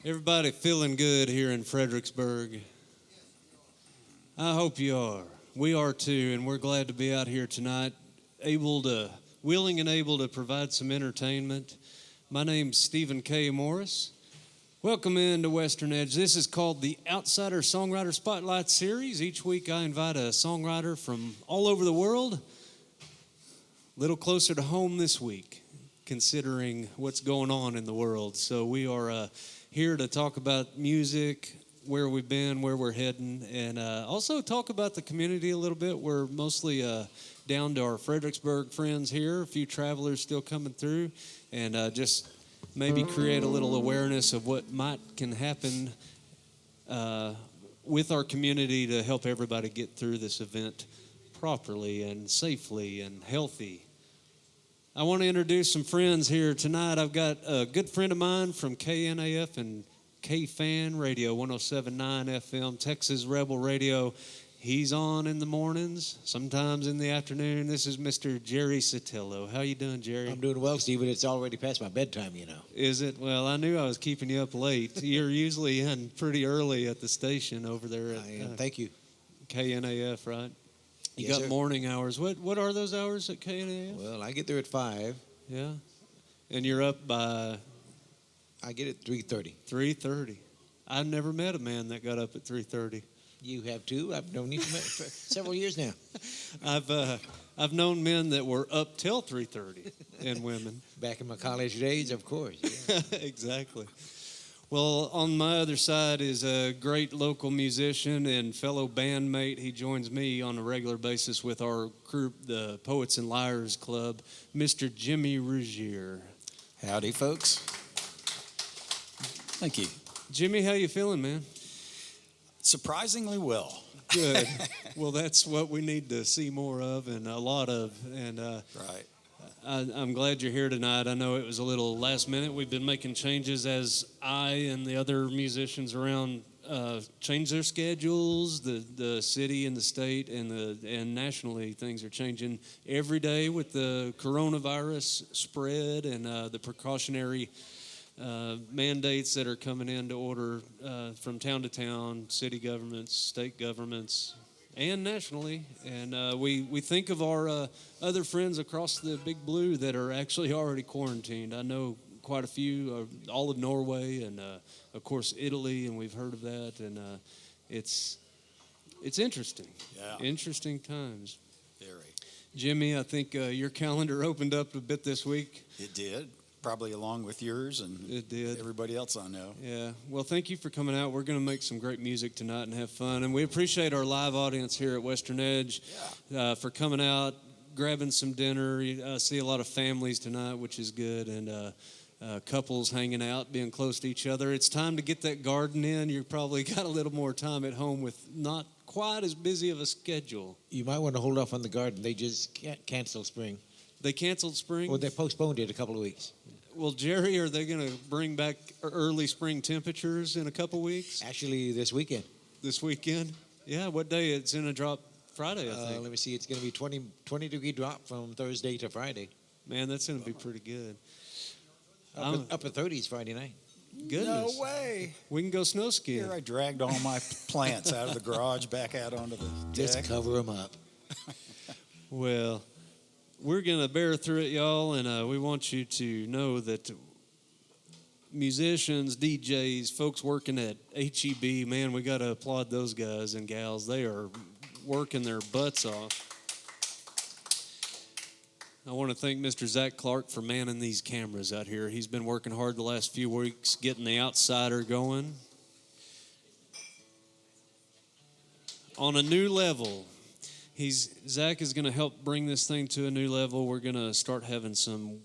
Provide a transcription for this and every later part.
Everybody feeling good here in Fredericksburg? I hope you are. We are too, and we're glad to be out here tonight, willing and able to provide some entertainment. My name's Stephen K. Morris. Welcome into Western Edge. This is called the Outsider Songwriter Spotlight Series. Each week I invite a songwriter from all over the world, a little closer to home this week, considering what's going on in the world. So we are here to talk about music, where we've been, where we're heading, and also talk about the community a little bit. We're mostly down to our Fredericksburg friends here, a few travelers still coming through, and just maybe create a little awareness of what can happen with our community to help everybody get through this event properly and safely and healthy. I want to introduce some friends here tonight. I've got a good friend of mine from KNAF and KFAN Radio, 107.9 FM, Texas Rebel Radio. He's on in the mornings, sometimes in the afternoon. This is Mr. Jerry Sotello. How you doing, Jerry? I'm doing well, Steve, but it's already past my bedtime, you know. Is it? Well, I knew I was keeping you up late. You're usually in pretty early at the station over there at I am. Thank you. KNAF, right? You Yes, got sir. morning hours. What are those hours at KNAF? Well, I get there at 5. Yeah. And you're up by I get at 3:30. 3:30. I've never met a man that got up at 3:30. You have too. I've known you for several years now. I've known men that were up till 3:30, and women. Back in my college days, of course. Yeah. Exactly. Well, on my other side is a great local musician and fellow bandmate. He joins me on a regular basis with our group, the Poets and Liars Club, Mr. Jimmy Ruggiere. Howdy, folks. Thank you. Jimmy, how you feeling, man? Surprisingly well. Good. Well, that's what we need to see more of and a lot of. And Right. I'm glad you're here tonight. I know it was a little last minute. We've been making changes as I and the other musicians around change their schedules. The city and the state and nationally, things are changing every day with the coronavirus spread and the precautionary mandates that are coming into order from town to town, city governments, state governments, and nationally. And we think of our other friends across the Big Blue that are actually already quarantined. I know quite a few, all of Norway and, of course, Italy, and we've heard of that. And it's interesting. Yeah. Interesting times. Very. Jimmy, I think your calendar opened up a bit this week. It did. Probably along with yours and It did. everybody else I know. Yeah. Well, thank you for coming out. We're going to make some great music tonight and have fun. And we appreciate our live audience here at Western Edge for coming out, grabbing some dinner. I see a lot of families tonight, which is good, and couples hanging out, being close to each other. It's time to get that garden in. You've probably got a little more time at home with not quite as busy of a schedule. You might want to hold off on the garden. They just can't cancel spring. They canceled spring? Well, they postponed it a couple of weeks. Well, Jerry, are they going to bring back early spring temperatures in a couple weeks? Actually, this weekend. This weekend? Yeah, what day? It's going to drop Friday, I think. Let me see. It's going to be 20-degree drop from Thursday to Friday. Man, that's going to be pretty good. Up at 30s Friday night. Goodness. No way. We can go snow skiing. Here I dragged all my plants out of the garage back out onto the Just deck. cover them up. Well, we're going to bear through it, y'all, and we want you to know that musicians, DJs, folks working at HEB, man, we got to applaud those guys and gals. They are working their butts off. I want to thank Mr. Zach Clark for manning these cameras out here. He's been working hard the last few weeks getting the Outsider going on a new level. Zach is going to help bring this thing to a new level. We're going to start having some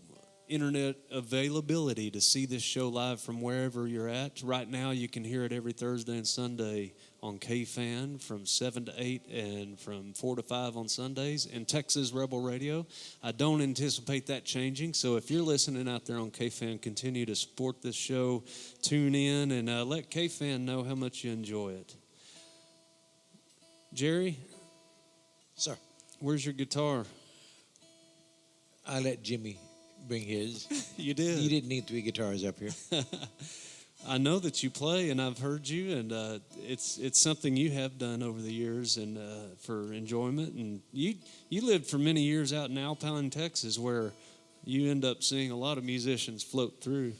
internet availability to see this show live from wherever you're at. Right now, you can hear it every Thursday and Sunday on KFAN from 7 to 8 and from 4 to 5 on Sundays and Texas Rebel Radio. I don't anticipate that changing, so if you're listening out there on KFAN, continue to support this show. Tune in and let KFAN know how much you enjoy it. Jerry? Sir. Where's your guitar? I let Jimmy bring his. You did? You didn't need 3 guitars up here. I know that you play, and I've heard you, and it's something you have done over the years, and for enjoyment. And you lived for many years out in Alpine, Texas, where you end up seeing a lot of musicians float through.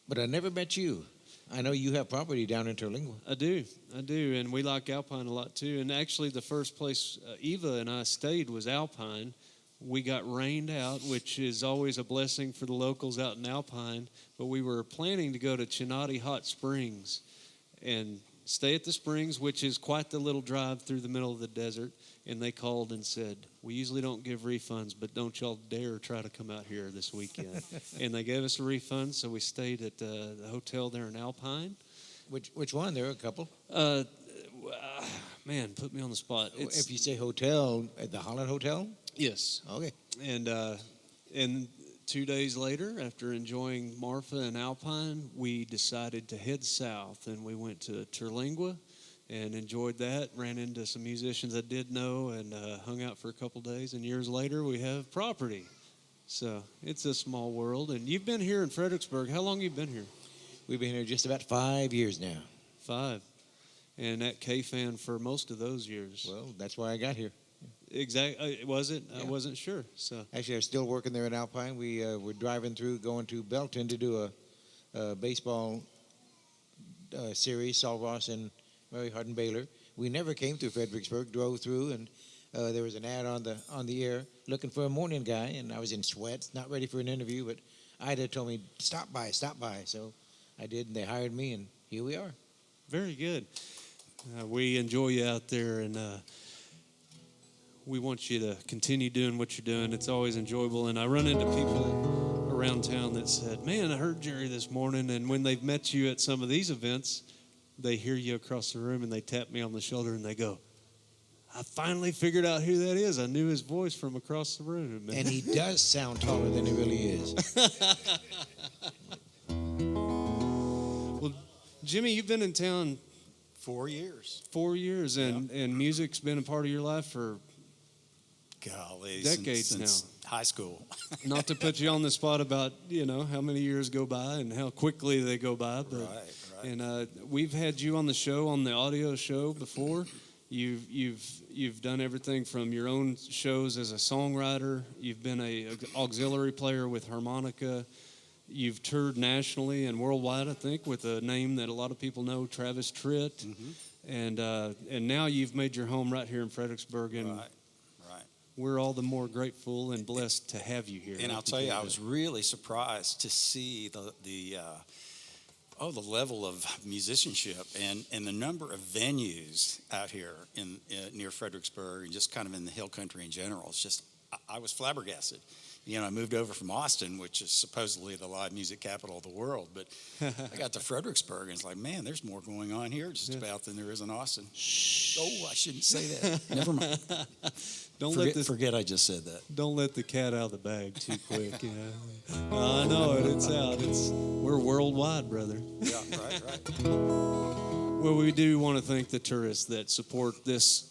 But I never met you. I know you have property down in Terlingua. I do, and we like Alpine a lot too. And actually, the first place Eva and I stayed was Alpine. We got rained out, which is always a blessing for the locals out in Alpine. But we were planning to go to Chinati Hot Springs and stay at the springs, which is quite the little drive through the middle of the desert. And they called and said, "We usually don't give refunds, but don't y'all dare try to come out here this weekend." And they gave us a refund, so we stayed at the hotel there in Alpine. Which one? There are a couple. Man, put me on the spot. If you say hotel, at the Holland Hotel? Yes. Okay. And 2 days later, after enjoying Marfa and Alpine, we decided to head south, and we went to Terlingua and enjoyed that. Ran into some musicians I did know, and hung out for a couple days. And years later, we have property. So it's a small world. And you've been here in Fredericksburg. How long have you been here? We've been here just about 5 years now. 5. And at KFAN for most of those years. Well, that's why I got here. Exactly. Was it? Yeah. I wasn't sure. So Actually, I'm still working there in Alpine. We were driving through, going to Belton to do a baseball series, Saul Ross and Mary Hardin Baylor. We never came through Fredericksburg, drove through, and there was an ad on the air looking for a morning guy, and I was in sweats, not ready for an interview, but Ida told me, stop by. So I did, and they hired me, and here we are. very good. We enjoy you out there, and we want you to continue doing what you're doing. It's always enjoyable. And I run into people around town that said, "Man, I heard Jerry this morning." And when they've met you at some of these events, they hear you across the room and they tap me on the shoulder and they go, "I finally figured out who that is. I knew his voice from across the room." And he does sound taller than he really is. Well, Jimmy, you've been in town 4 years. 4 years, and music's been a part of your life for Golly, decades since high school. not to put you on the spot about, how many years go by and how quickly they go by. But, Right. And we've had you on the show, on the audio show before. You've done everything from your own shows as a songwriter. You've been a auxiliary player with harmonica. You've toured nationally and worldwide, I think, with a name that a lot of people know, Travis Tritt. Mm-hmm. And now you've made your home right here in Fredericksburg, and Right. we're all the more grateful and blessed to have you here. And I'll tell you, I was really surprised to see the level of musicianship and the number of venues out here in near Fredericksburg and just kind of in the hill country in general. It's just, I was flabbergasted. I moved over from Austin, which is supposedly the live music capital of the world, but I got to Fredericksburg and it's like, man, there's more going on here just about than there is in Austin. Oh, I shouldn't say that. Never mind. Forget I just said that. Don't let the cat out of the bag too quick. I know it. It's out. We're worldwide, brother. Yeah, right. Well, we do want to thank the tourists that support this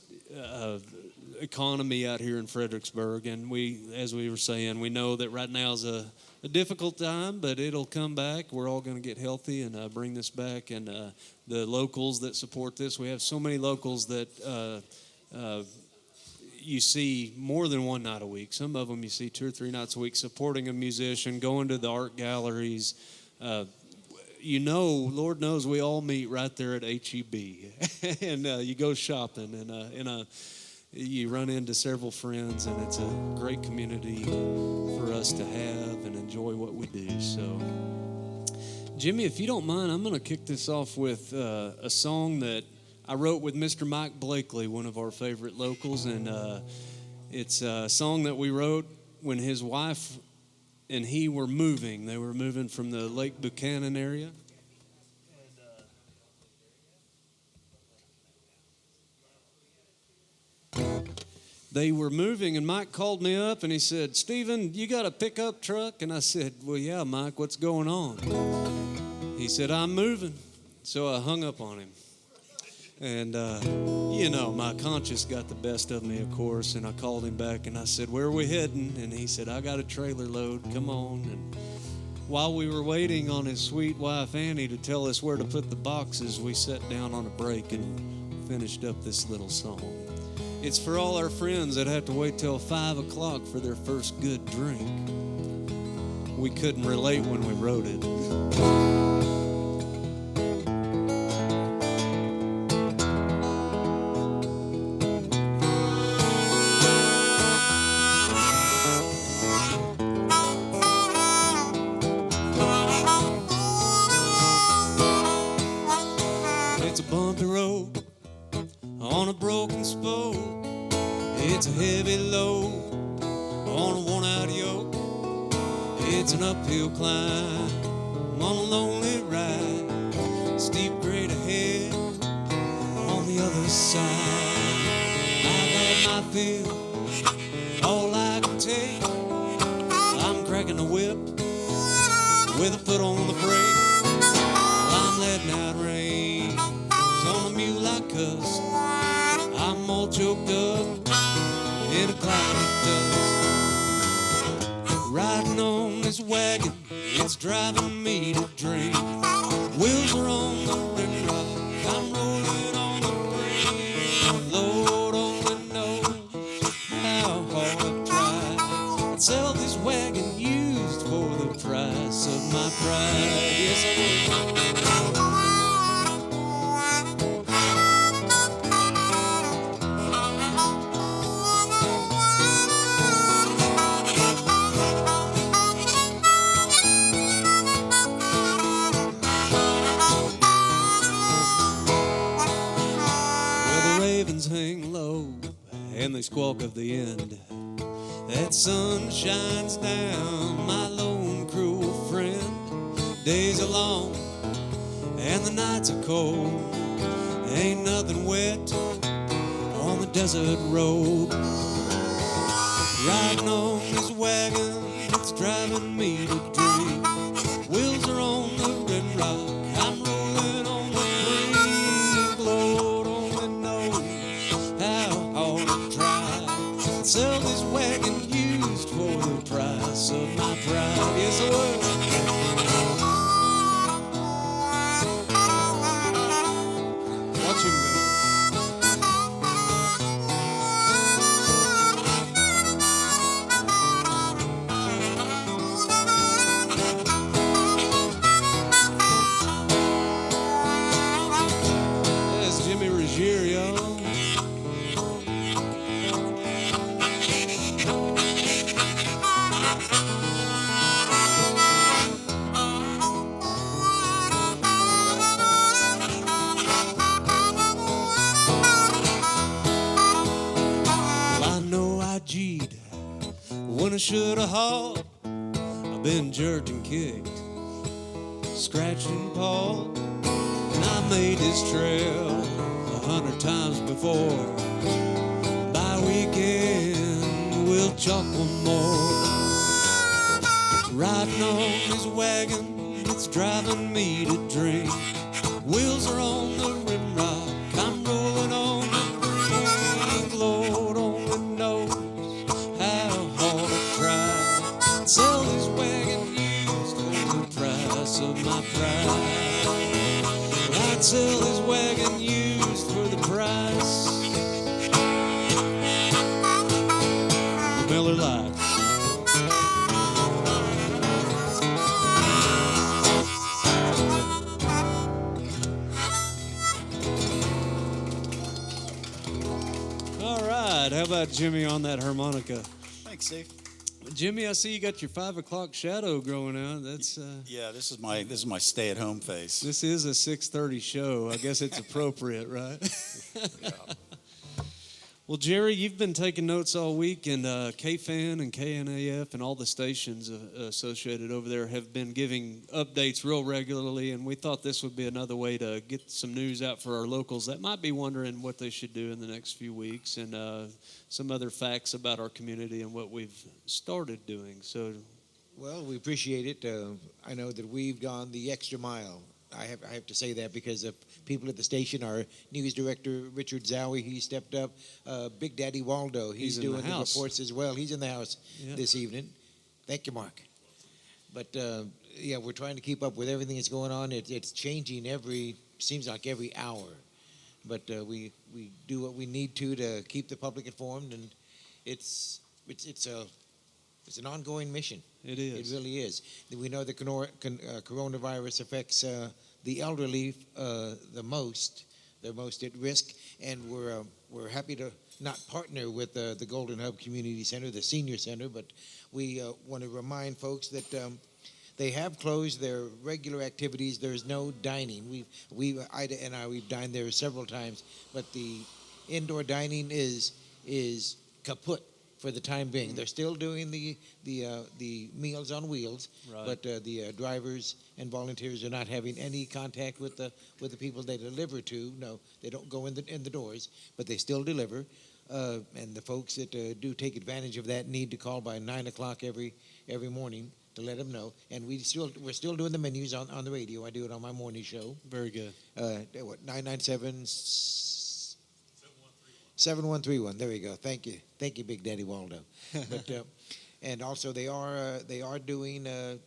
economy out here in Fredericksburg. And as we were saying, we know that right now is a difficult time, but it'll come back. We're all going to get healthy and bring this back. And the locals that support this, we have so many locals that you see more than one night a week. Some of them you see 2 or 3 nights a week supporting a musician, going to the art galleries. Lord knows we all meet right there at HEB. And you go shopping, and you run into several friends, and it's a great community for us to have and enjoy what we do. So, Jimmy, if you don't mind, I'm going to kick this off with a song that I wrote with Mr. Mike Blakely, one of our favorite locals, and it's a song that we wrote when his wife and he were moving. They were moving from the Lake Buchanan area. They were moving, and Mike called me up, and he said, "Stephen, you got a pickup truck?" And I said, "Well, yeah, Mike, what's going on?" He said, "I'm moving." So I hung up on him. And, my conscience got the best of me, of course, and I called him back, and I said, "Where are we heading?" And he said, "I got a trailer load. Come on." And while we were waiting on his sweet wife Annie to tell us where to put the boxes, we sat down on a break and finished up this little song. It's for all our friends that had to wait till 5 o'clock for their first good drink. We couldn't relate when we wrote it. It's a bumpy road on a broken spoke. It's a heavy load on a worn-out yoke. It's an uphill climb on a lonely ride. Steep grade ahead on the other side. I've had my fill, all I can take. I'm cracking the whip with a foot on the brake. I'm letting out rain on a mule I cussed. I'm all choked up in a cloud of dust. Riding on this wagon, it's driving me to drink. Wheels are on the rim rock, I'm rolling on the brink. Lord only knows how hard I've tried. I'd sell this wagon used for the price of my pride. Yes, I would. Hang low and they squawk of the end. That sun shines down, my lone cruel friend. Days are long and the nights are cold. Ain't nothing wet on the desert road. Riding on this wagon, it's driving me to drink. Wheels are on the rim rock, I'm rolling on the brink. Lord only knows how hard I've tried. Sell this wagon used for the price of my pride. Yes, I will. Watch him go. There's Jimmy Ruggiere, y'all. G'd when I should have hauled. I've been jerked and kicked, scratched and pawed, and I made this trail 100 times before. By weekend we'll chalk one more. Riding on this wagon, it's driving me to drink. Wheels are on the rim rock, I'm rolling on the brink. Lord only knows sell this wagon used for the price of my pride. I'd sell this wagon used for the price of Miller Lite. All right, how about Jimmy on that harmonica? Thanks, Steve. Jimmy, I see you got your 5 o'clock shadow growing out. That's yeah. This is my stay-at-home face. This is a 6:30 show. I guess it's appropriate, right? Yeah. Well, Jerry, you've been taking notes all week, and KFAN and KNAF and all the stations associated over there have been giving updates real regularly, and we thought this would be another way to get some news out for our locals that might be wondering what they should do in the next few weeks, and some other facts about our community and what we've started doing. So, well, we appreciate it. I know that we've gone the extra mile. I have to say that because of people at the station. Our news director, Richard Zowie, he stepped up. Big Daddy Waldo, he's doing the reports as well. He's in the house this evening. Thank you, Mark. But yeah, we're trying to keep up with everything that's going on. It's changing seems like every hour. But we do what we need to keep the public informed, and it's an ongoing mission. It is. It really is. We know the coronavirus affects the elderly the most. They're most at risk, and we're happy to not partner with the Golden Hub Community Center, the senior center, but we want to remind folks that they have closed their regular activities. There's no dining. Ida and we've dined there several times, but the indoor dining is kaput for the time being. They're still doing the Meals on Wheels, Right. but the drivers and volunteers are not having any contact with the people they deliver to. No, they don't go in the doors, but they still deliver. And the folks that do take advantage of that need to call by 9 o'clock every morning to let them know. And we're still doing the menus on the radio. I do it on my morning show. Very good. 997 7131. There we go. Thank you, Big Daddy Waldo. But and also they are doing the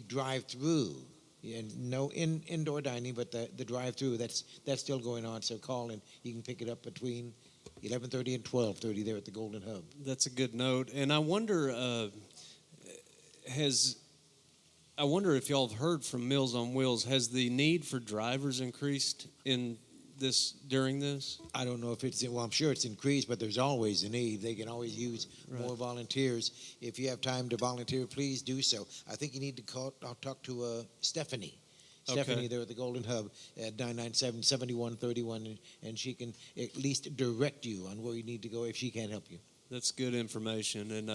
drive-through, and no indoor dining, but the drive-through that's still going on. So call and you can pick it up between 11:30 and 12:30 there at the Golden Hub. That's a good note. And I wonder if y'all have heard from Meals on Wheels. Has the need for drivers increased during this? I don't know if I'm sure it's increased, but there's always a need. They can always use more volunteers. If you have time to volunteer, please do so. I think you need to I'll talk to Stephanie. Okay. Stephanie there at the Golden Hub at 997-7131, and she can at least direct you on where you need to go if she can't help you. That's good information. And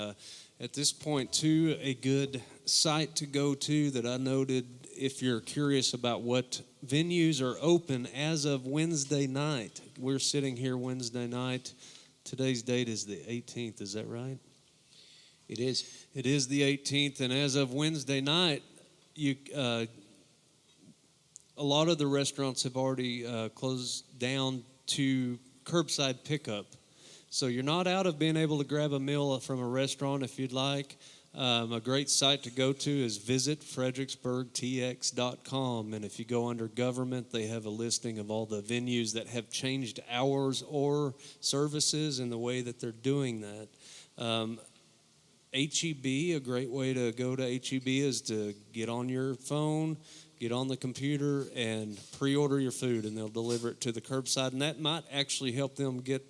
at this point, too, a good site to go to that I noted if you're curious about what venues are open as of Wednesday night. We're sitting here Wednesday night. Today's date is the 18th. Is that right? It is. It is the 18th. And as of Wednesday night, a lot of the restaurants have already closed down to curbside pickup. So you're not out of being able to grab a meal from a restaurant if you'd like. A great site to go to is visit fredericksburgtx.com. And if you go under government, they have a listing of all the venues that have changed hours or services and the way that they're doing that. HEB, a great way to go to HEB is to get on your phone, get on the computer, and pre-order your food, and they'll deliver it to the curbside. And that might actually help them get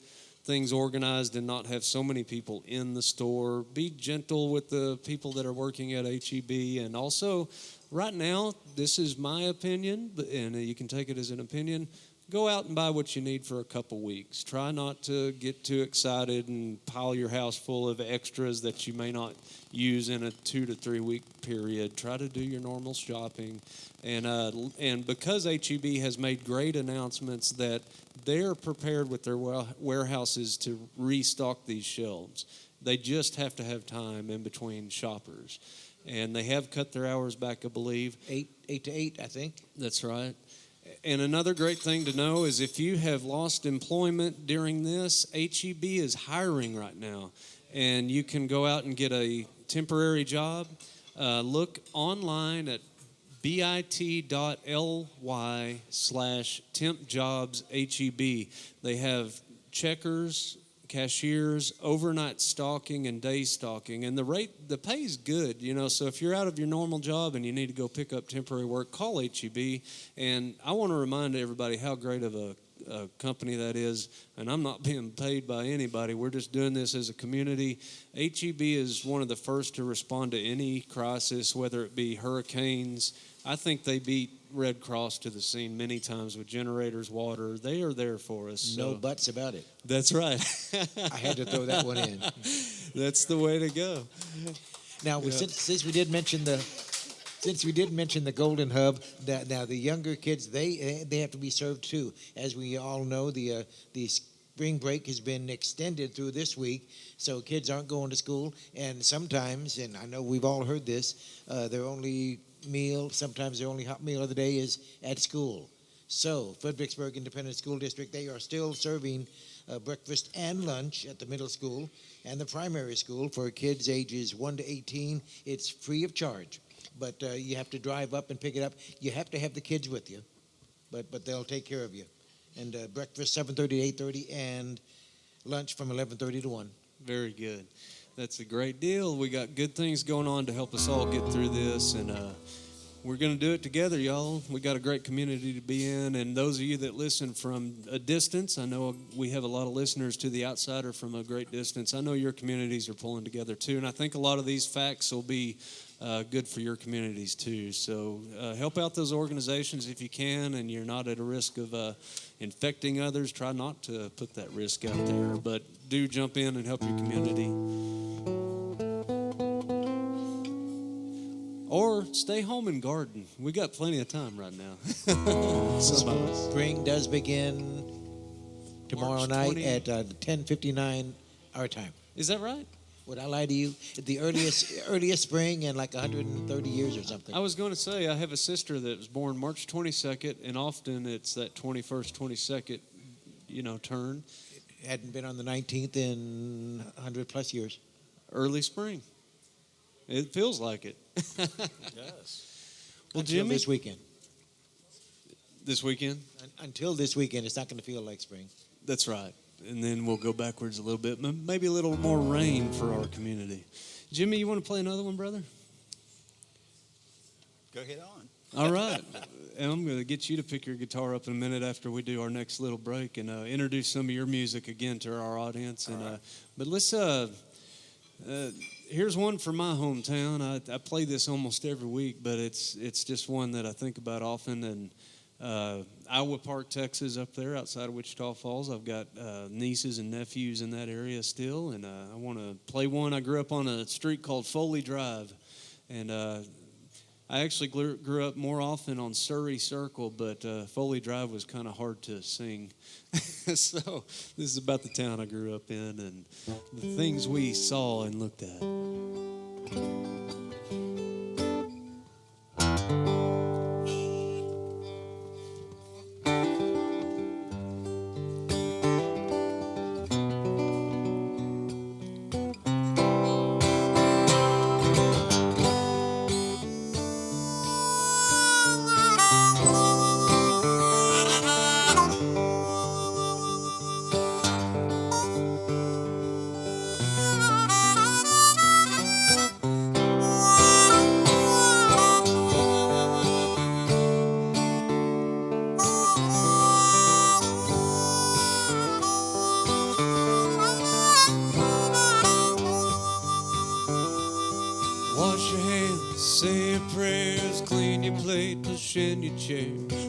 things organized and not have so many people in the store. Be gentle with the people that are working at HEB. And also, right now, this is my opinion, and you can take it as an opinion. Go out and buy what you need for a couple weeks. Try not to get too excited and pile your house full of extras that you may not use in a 2 to 3 week period. Try to do your normal shopping. And because HEB has made great announcements that they're prepared with their warehouses to restock these shelves. They just have to have time in between shoppers. And they have cut their hours back, I believe. 8 to 8, I think. That's right. And another great thing to know is if you have lost employment during this, HEB is hiring right now. And you can go out and get a temporary job. Look online at bit.ly/tempjobsheb. They have checkers, cashiers, overnight stocking, and day stocking. And the pay is good, so if you're out of your normal job and you need to go pick up temporary work, call HEB. And I want to remind everybody how great of a company that is. And I'm not being paid by anybody. We're just doing this as a community. HEB is one of the first to respond to any crisis, whether it be hurricanes. I think they beat Red Cross to the scene many times with generators, water. They are there for us. No buts about it. That's right. I had to throw that one in. That's the way to go. Now, since we did mention the Golden Hub, now the younger kids they have to be served too. As we all know, the spring break has been extended through this week, so kids aren't going to school. And sometimes, and I know we've all heard this, sometimes their only hot meal of the day is at school. So Fredericksburg Independent School District, they are still serving breakfast and lunch at the middle school and the primary school for kids ages 1 to 18. It's free of charge. but you have to drive up and pick it up. You have to have the kids with you, but they'll take care of you. And breakfast 7:30 to 8:30, and lunch from 11:30 to 1. Very good. That's a great deal. We got good things going on to help us all get through this, and we're going to do it together, y'all. We got a great community to be in, and those of you that listen from a distance, I know we have a lot of listeners to the Outsider from a great distance. I know your communities are pulling together too, and I think a lot of these facts will be good for your communities too. So help out those organizations if you can, and you're not at a risk of infecting others. Try not to put that risk out there, but do jump in and help your community. Or stay home and garden. We got plenty of time right now. Some of us. Spring does begin tomorrow March night 20. at 10:59 our time. Is that right? Would I lie to you? The earliest spring in like 130 years or something. I was going to say, I have a sister that was born March 22nd, and often it's that 21st, 22nd, turn. It hadn't been on the 19th in 100 plus years. Early spring. It feels like it. Yes. Well, Until Jimmy, this weekend. this weekend? Until this weekend, it's not going to feel like spring. That's right. And then we'll go backwards a little bit. Maybe a little more rain for our community. Jimmy, you want to play another one, brother? Go ahead on. All right. And I'm going to get you to pick your guitar up in a minute after we do our next little break and introduce some of your music again to our audience. And right. But let's here's one for my hometown. I play this almost every week, but it's just one that I think about often. And Iowa Park, Texas, up there outside of Wichita Falls. I've got nieces and nephews in that area still, and I want to play one. I grew up on a street called Foley Drive, and I actually grew up more often on Surrey Circle, but Foley Drive was kind of hard to sing. So this is about the town I grew up in and the things we saw and looked at. Wash your hands, say your prayers, clean your plate, push in your chair.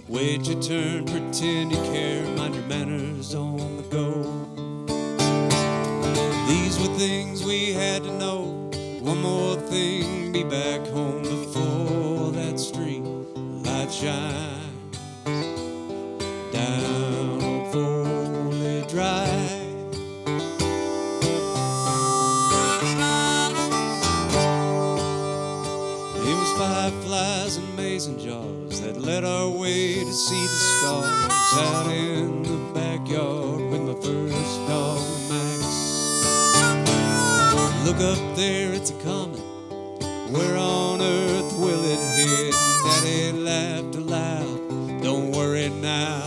Wait your turn, pretend you care, mind your manners on the go. These were things we had to know. One more thing, be back home before that street light shines down on Foley Drive. Fireflies and mason jars that led our way to see the stars. Out in the backyard with my first dog, Max. Look up there, it's a comet. Where on earth will it hit? Daddy laughed aloud. Don't worry now.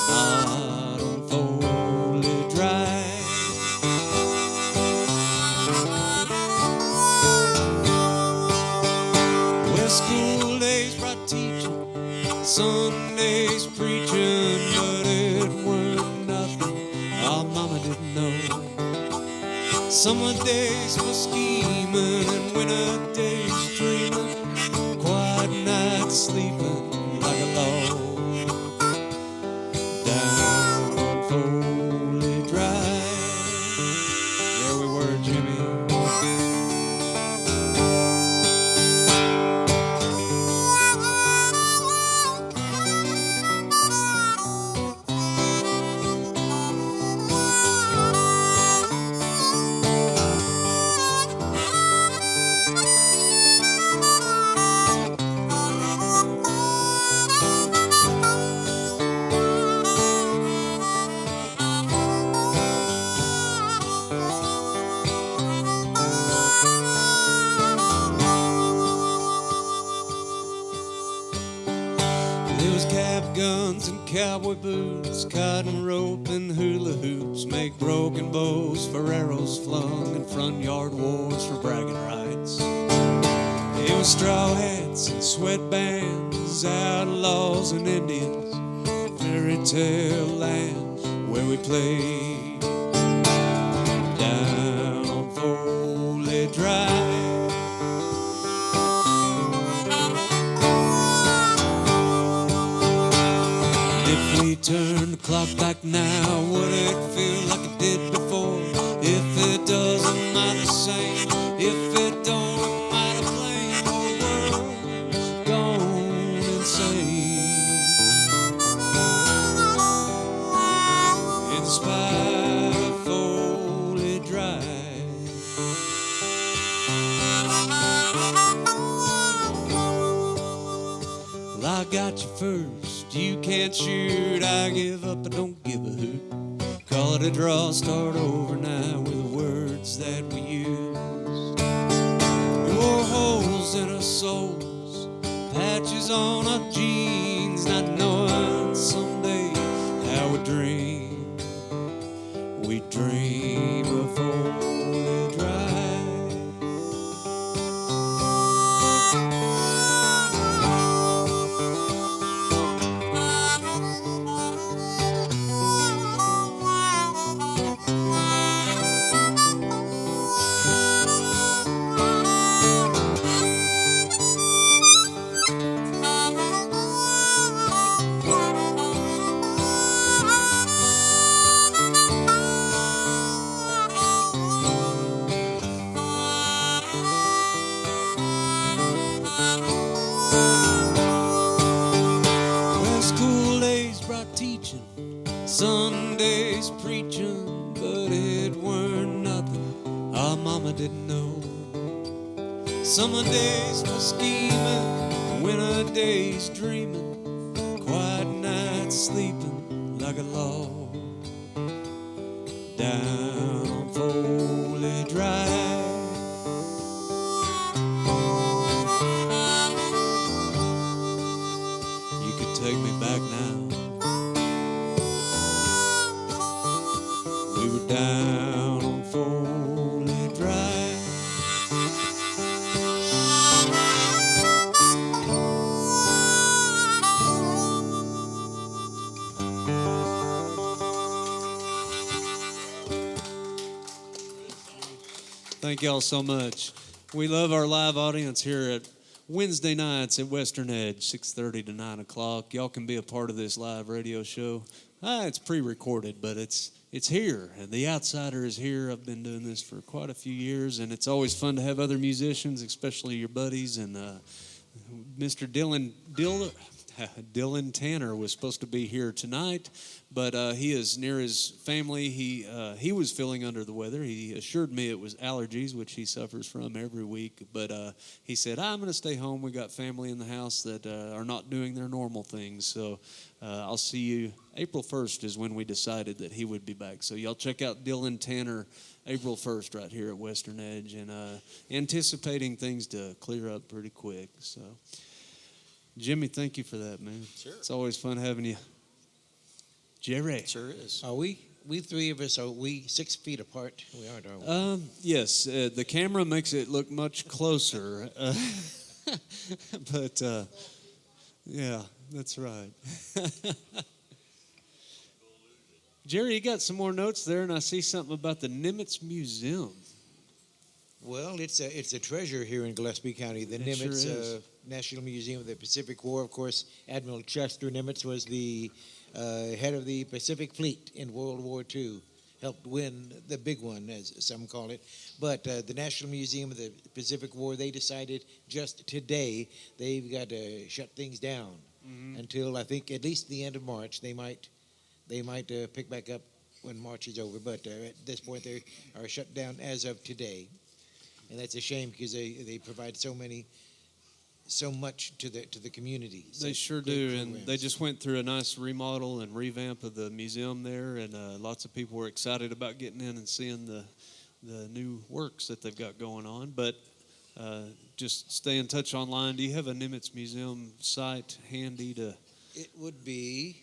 Not on Foley Drive. School days brought teaching, Sundays preaching, but it weren't nothing our mama didn't know. Summer days for scheming and winter days dreaming, quiet nights sleeping like a log down on Foley Drive. There we were, Jimmy. Guns and cowboy boots, cotton rope and hula hoops make broken bows for arrows flung in front yard wars for bragging rights. It was straw hats and sweatbands, outlaws and Indians, fairy tale land where we played down Foley Drive. If we turned the clock back now, would it feel like it did before? If it doesn't, am I the same? If it don't, am I to blame? The world's gone insane. In spite of Foley Drive. Well, I got you first, you can't shoot. I give up, I don't give a hoot. Call it a draw, start over now with the words that we used. We wore holes in our souls, patches on our jeans, not knowing someday how we dream. We dream of Foley Drive. Well, school days brought teaching, Sundays preaching, but it weren't nothing our mama didn't know. Summer days for scheming, winter days dreaming, quiet nights sleeping like a log down Foley Drive. You could take me back now. We were down on Foley Drive. Thank y'all so much. We love our live audience here at Wednesday nights at Western Edge, 6:30 to 9 o'clock. Y'all can be a part of this live radio show. It's pre-recorded, but it's here, and the Outsider is here. I've been doing this for quite a few years, and it's always fun to have other musicians, especially your buddies. And Mr. Dylan Tanner was supposed to be here tonight, but he is near his family. He was feeling under the weather. He assured me it was allergies, which he suffers from every week. But he said, I'm going to stay home. We got family in the house that are not doing their normal things. So I'll see you. April 1st is when we decided that he would be back. So y'all check out Dylan Tanner April 1st right here at Western Edge, and anticipating things to clear up pretty quick. So Jimmy, thank you for that, man. Sure. It's always fun having you. Jerry. Sure is. Are we three of us, are we 6 feet apart? We aren't, are we? Yes, the camera makes it look much closer. But, yeah, that's right. Jerry, you got some more notes there, and I see something about the Nimitz Museum. Well, it's a treasure here in Gillespie County. The It Nimitz sure is. National Museum of the Pacific War. Of course, Admiral Chester Nimitz was the head of the Pacific Fleet in World War II. Helped win the big one, as some call it. But the National Museum of the Pacific War, they decided just today they've got to shut things down until, I think, at least the end of March. They might pick back up when March is over. But at this point, they are shut down as of today. And that's a shame because they provide so much to the community. They sure do, and they just went through a nice remodel and revamp of the museum there, and lots of people were excited about getting in and seeing the new works that they've got going on. But just stay in touch online. Do you have a Nimitz Museum site handy to? It would be,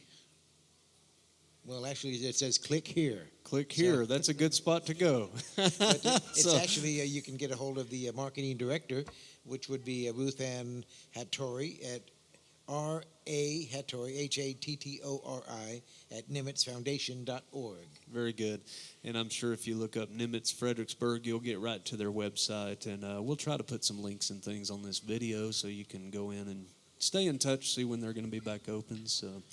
well, actually, it says click here. Click here. That's a good spot to go. But it's So- actually, you can get a hold of the marketing director, which would be Ruth Ann Hattori at R.A. Hattori, Hattori, at NimitzFoundation.org. Very good. And I'm sure if you look up Nimitz Fredericksburg, you'll get right to their website. And we'll try to put some links and things on this video so you can go in and stay in touch, see when they're going to be back open. So,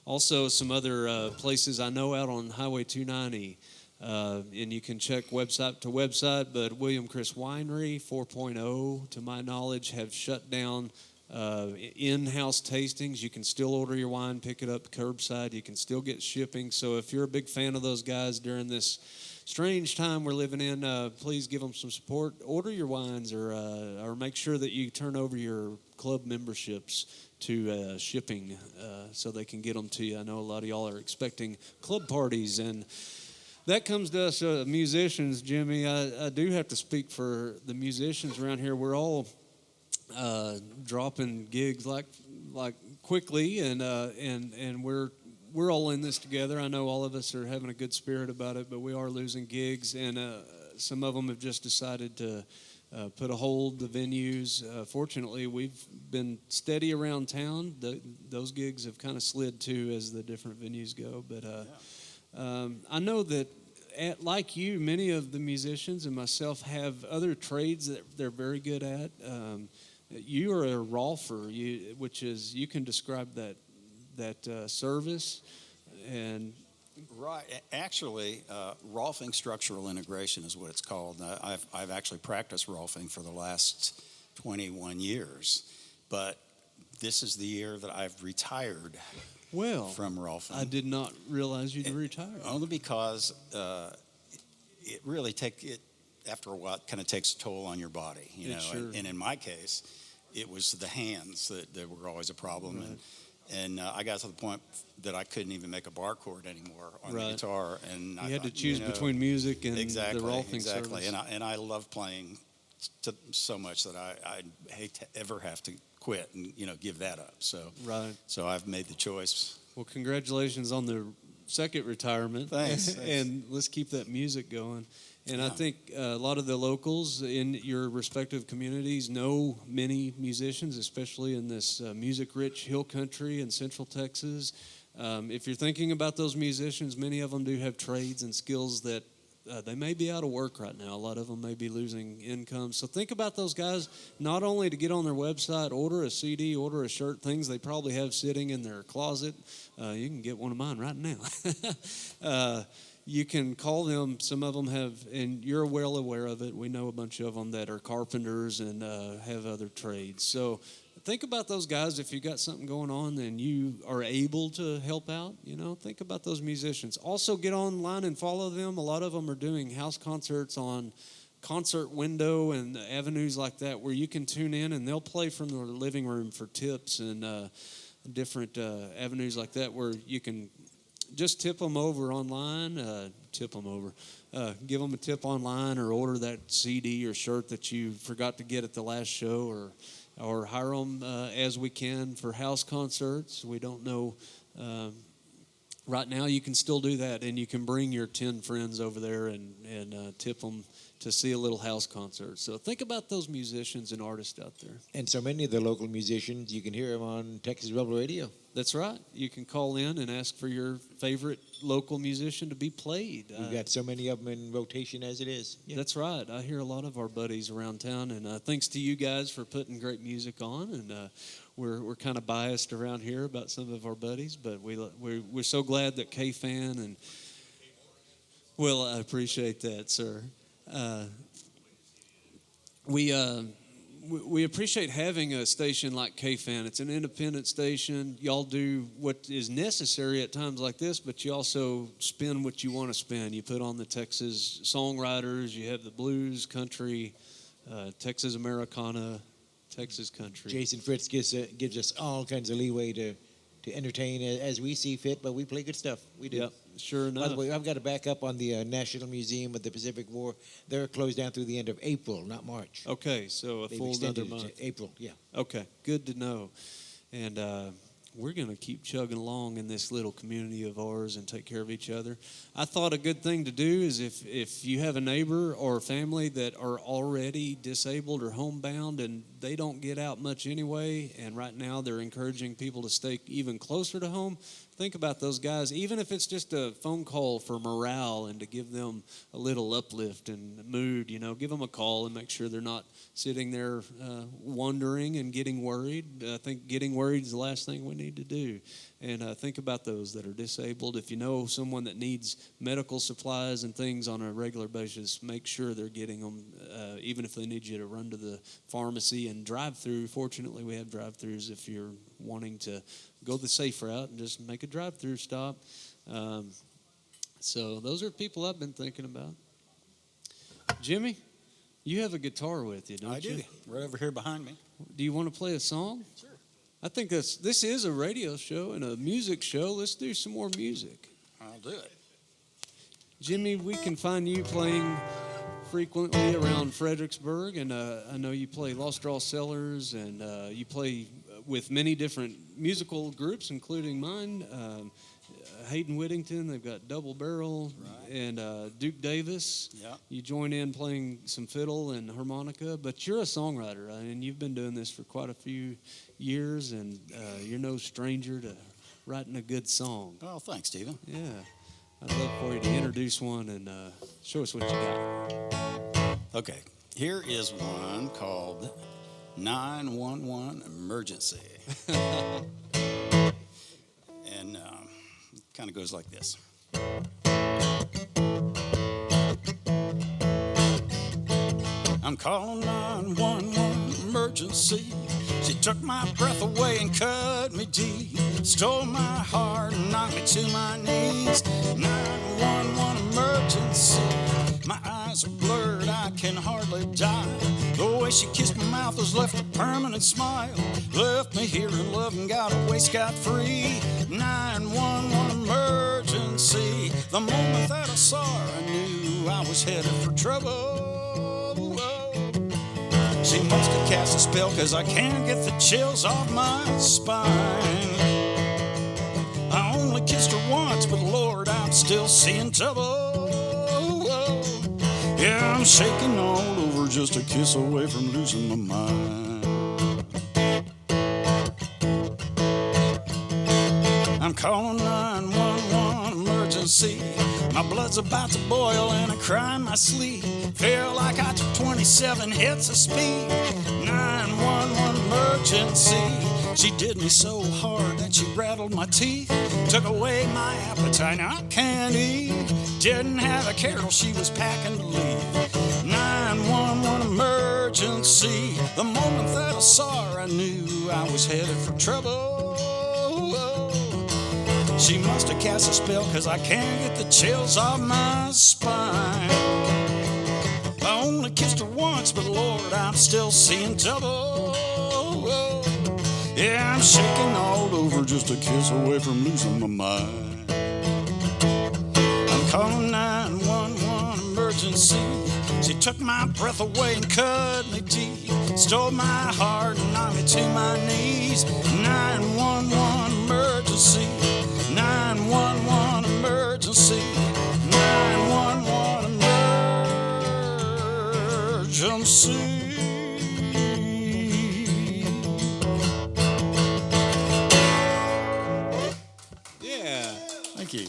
also, some other places I know out on Highway 290. And you can check website to website, but William Chris Winery 4.0, to my knowledge, have shut down in-house tastings. You can still order your wine, pick it up curbside. You can still get shipping. So if you're a big fan of those guys during this strange time we're living in, please give them some support. Order your wines, or make sure that you turn over your club memberships to shipping so they can get them to you. I know a lot of y'all are expecting club parties, and that comes to us musicians, Jimmy. I do have to speak for the musicians around here. We're all dropping gigs like quickly, and we're all in this together. I know all of us are having a good spirit about it, but we are losing gigs, and some of them have just decided to put a hold the venues. Fortunately, we've been steady around town. Those gigs have kind of slid too as the different venues go, but I know that like you, many of the musicians and myself have other trades that they're very good at. You are a rolfer, which is, you can describe that service. And Right. Actually, rolfing structural integration is what it's called. I've actually practiced rolfing for the last 21 years, but this is the year that I've retired from rolfing. I did not realize you'd retired. Only because it really after a while, it kind of takes a toll on your body, you know. Sure. And in my case, it was the hands that were always a problem. Right. And I got to the point that I couldn't even make a bar chord anymore on the Right. guitar. And You I had to thought, choose between music and exactly, the rolfing exactly. service. And I love playing so much that I hate to ever have to quit and give that up. So Right. So I've made the choice. Well, congratulations on the second retirement. Thanks. And let's keep that music going. And I Yeah. think a lot of the locals in your respective communities know many musicians, especially in this music-rich hill country in Central Texas. If you're thinking about those musicians, many of them do have trades and skills that they may be out of work right now. A lot of them may be losing income. So think about those guys, not only to get on their website, order a CD, order a shirt, things they probably have sitting in their closet. You can get one of mine right now. You can call them. Some of them have, and you're well aware of it. We know a bunch of them that are carpenters and have other trades. So think about those guys. If you got something going on and you are able to help out, think about those musicians. Also, get online and follow them. A lot of them are doing house concerts on Concert Window and avenues like that, where you can tune in and they'll play from their living room for tips, and different avenues like that, where you can just tip them over online, give them a tip online, or order that CD or shirt that you forgot to get at the last show, or hire them as we can for house concerts. We don't know. Right now you can still do that, and you can bring your 10 friends over there and tip them to see a little house concert. So think about those musicians and artists out there. And so many of the local musicians, you can hear them on Texas Rebel Radio. That's right. You can call in and ask for your favorite local musician to be played. We've got so many of them in rotation as it is. Yeah. That's right. I hear a lot of our buddies around town, and thanks to you guys for putting great music on. And we're kind of biased around here about some of our buddies, but we're so glad that KFAN and well, I appreciate that, sir. We appreciate having a station like KFAN. It's an independent station. Y'all do what is necessary at times like this, but you also spin what you want to spin. You put on the Texas songwriters. You have the blues, country, Texas Americana, Texas country. Jason Fritz gives us all kinds of leeway to entertain as we see fit, but we play good stuff. We do. Yep, sure enough. By the way, I've got to back up on the National Museum of the Pacific War. They're closed down through the end of April, not March. Okay, so They've full another extended it month. to April, yeah. Okay, good to know. And we're going to keep chugging along in this little community of ours and take care of each other. I thought a good thing to do is if you have a neighbor or family that are already disabled or homebound and they don't get out much anyway, and right now they're encouraging people to stay even closer to home, think about those guys, even if it's just a phone call for morale and to give them a little uplift and mood, give them a call and make sure they're not sitting there wondering and getting worried. I think getting worried is the last thing we need to do. And think about those that are disabled. If you know someone that needs medical supplies and things on a regular basis, make sure they're getting them, even if they need you to run to the pharmacy and drive through. Fortunately, we have drive-thrus if you're wanting to go the safe route and just make a drive-through stop. So those are people I've been thinking about. Jimmy, you have a guitar with you, don't you? I do. Right over here behind me. Do you want to play a song? Sure. I think this is a radio show and a music show. Let's do some more music. I'll do it. Jimmy, we can find you playing frequently around Fredericksburg, and I know you play Lost Draw Cellars, and you play with many different musical groups, including mine. Hayden Whittington, they've got Double Barrel, Right. and Duke Davis. Yeah. You join in playing some fiddle and harmonica, but you're a songwriter, and you've been doing this for quite a few years, and you're no stranger to writing a good song. Oh, thanks, Stephen. Yeah. I'd love for you to introduce one and show us what you got. Okay, here is one called 911 Emergency. And it kind of goes like this. I'm calling 911 emergency. She took my breath away and cut me deep. Stole my heart and knocked me to my knees. 911 emergency. My eyes are blurred, I can hardly die. The way she kissed my mouth has left a permanent smile. Left me here in love and got away scot-free. 911 emergency. The moment that I saw her, I knew I was headed for trouble. She must have cast a spell, 'cause I can't get the chills off my spine. I only kissed her once, but Lord, I'm still seeing trouble. Yeah, I'm shaking all over, just a kiss away from losing my mind. I'm calling 911 emergency. My blood's about to boil and I cry in my sleep. Feel like I took 27 hits of speed. 911 emergency. She did me so hard that she rattled my teeth. Took away my appetite, now I can't eat. Didn't have a care till she was packing to leave. 911 emergency. The moment that I saw her, I knew I was headed for trouble. She must have cast a spell, 'cause I can't get the chills off my spine. I only kissed her once, but Lord, I'm still seeing double. Yeah, I'm shaking all over, just a kiss away from losing my mind. I'm calling 911 emergency. She took my breath away and cut me deep. Stole my heart and knocked me to my knees. 911 emergency. 911 emergency. 911 emergency. Yeah. Thank you.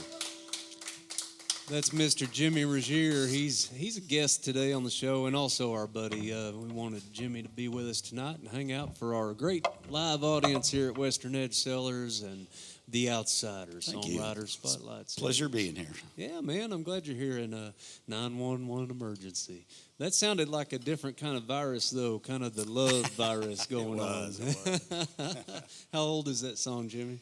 That's Mr. Jimmy Ruggiere. He's a guest today on the show, and also our buddy. We wanted Jimmy to be with us tonight and hang out for our great live audience here at Western Edge Cellars and the Outsider Songwriter Spotlight Series. Pleasure being here. Yeah, man, I'm glad you're here in a 911 emergency. That sounded like a different kind of virus, though, kind of the love virus going on. It was. How old is that song, Jimmy?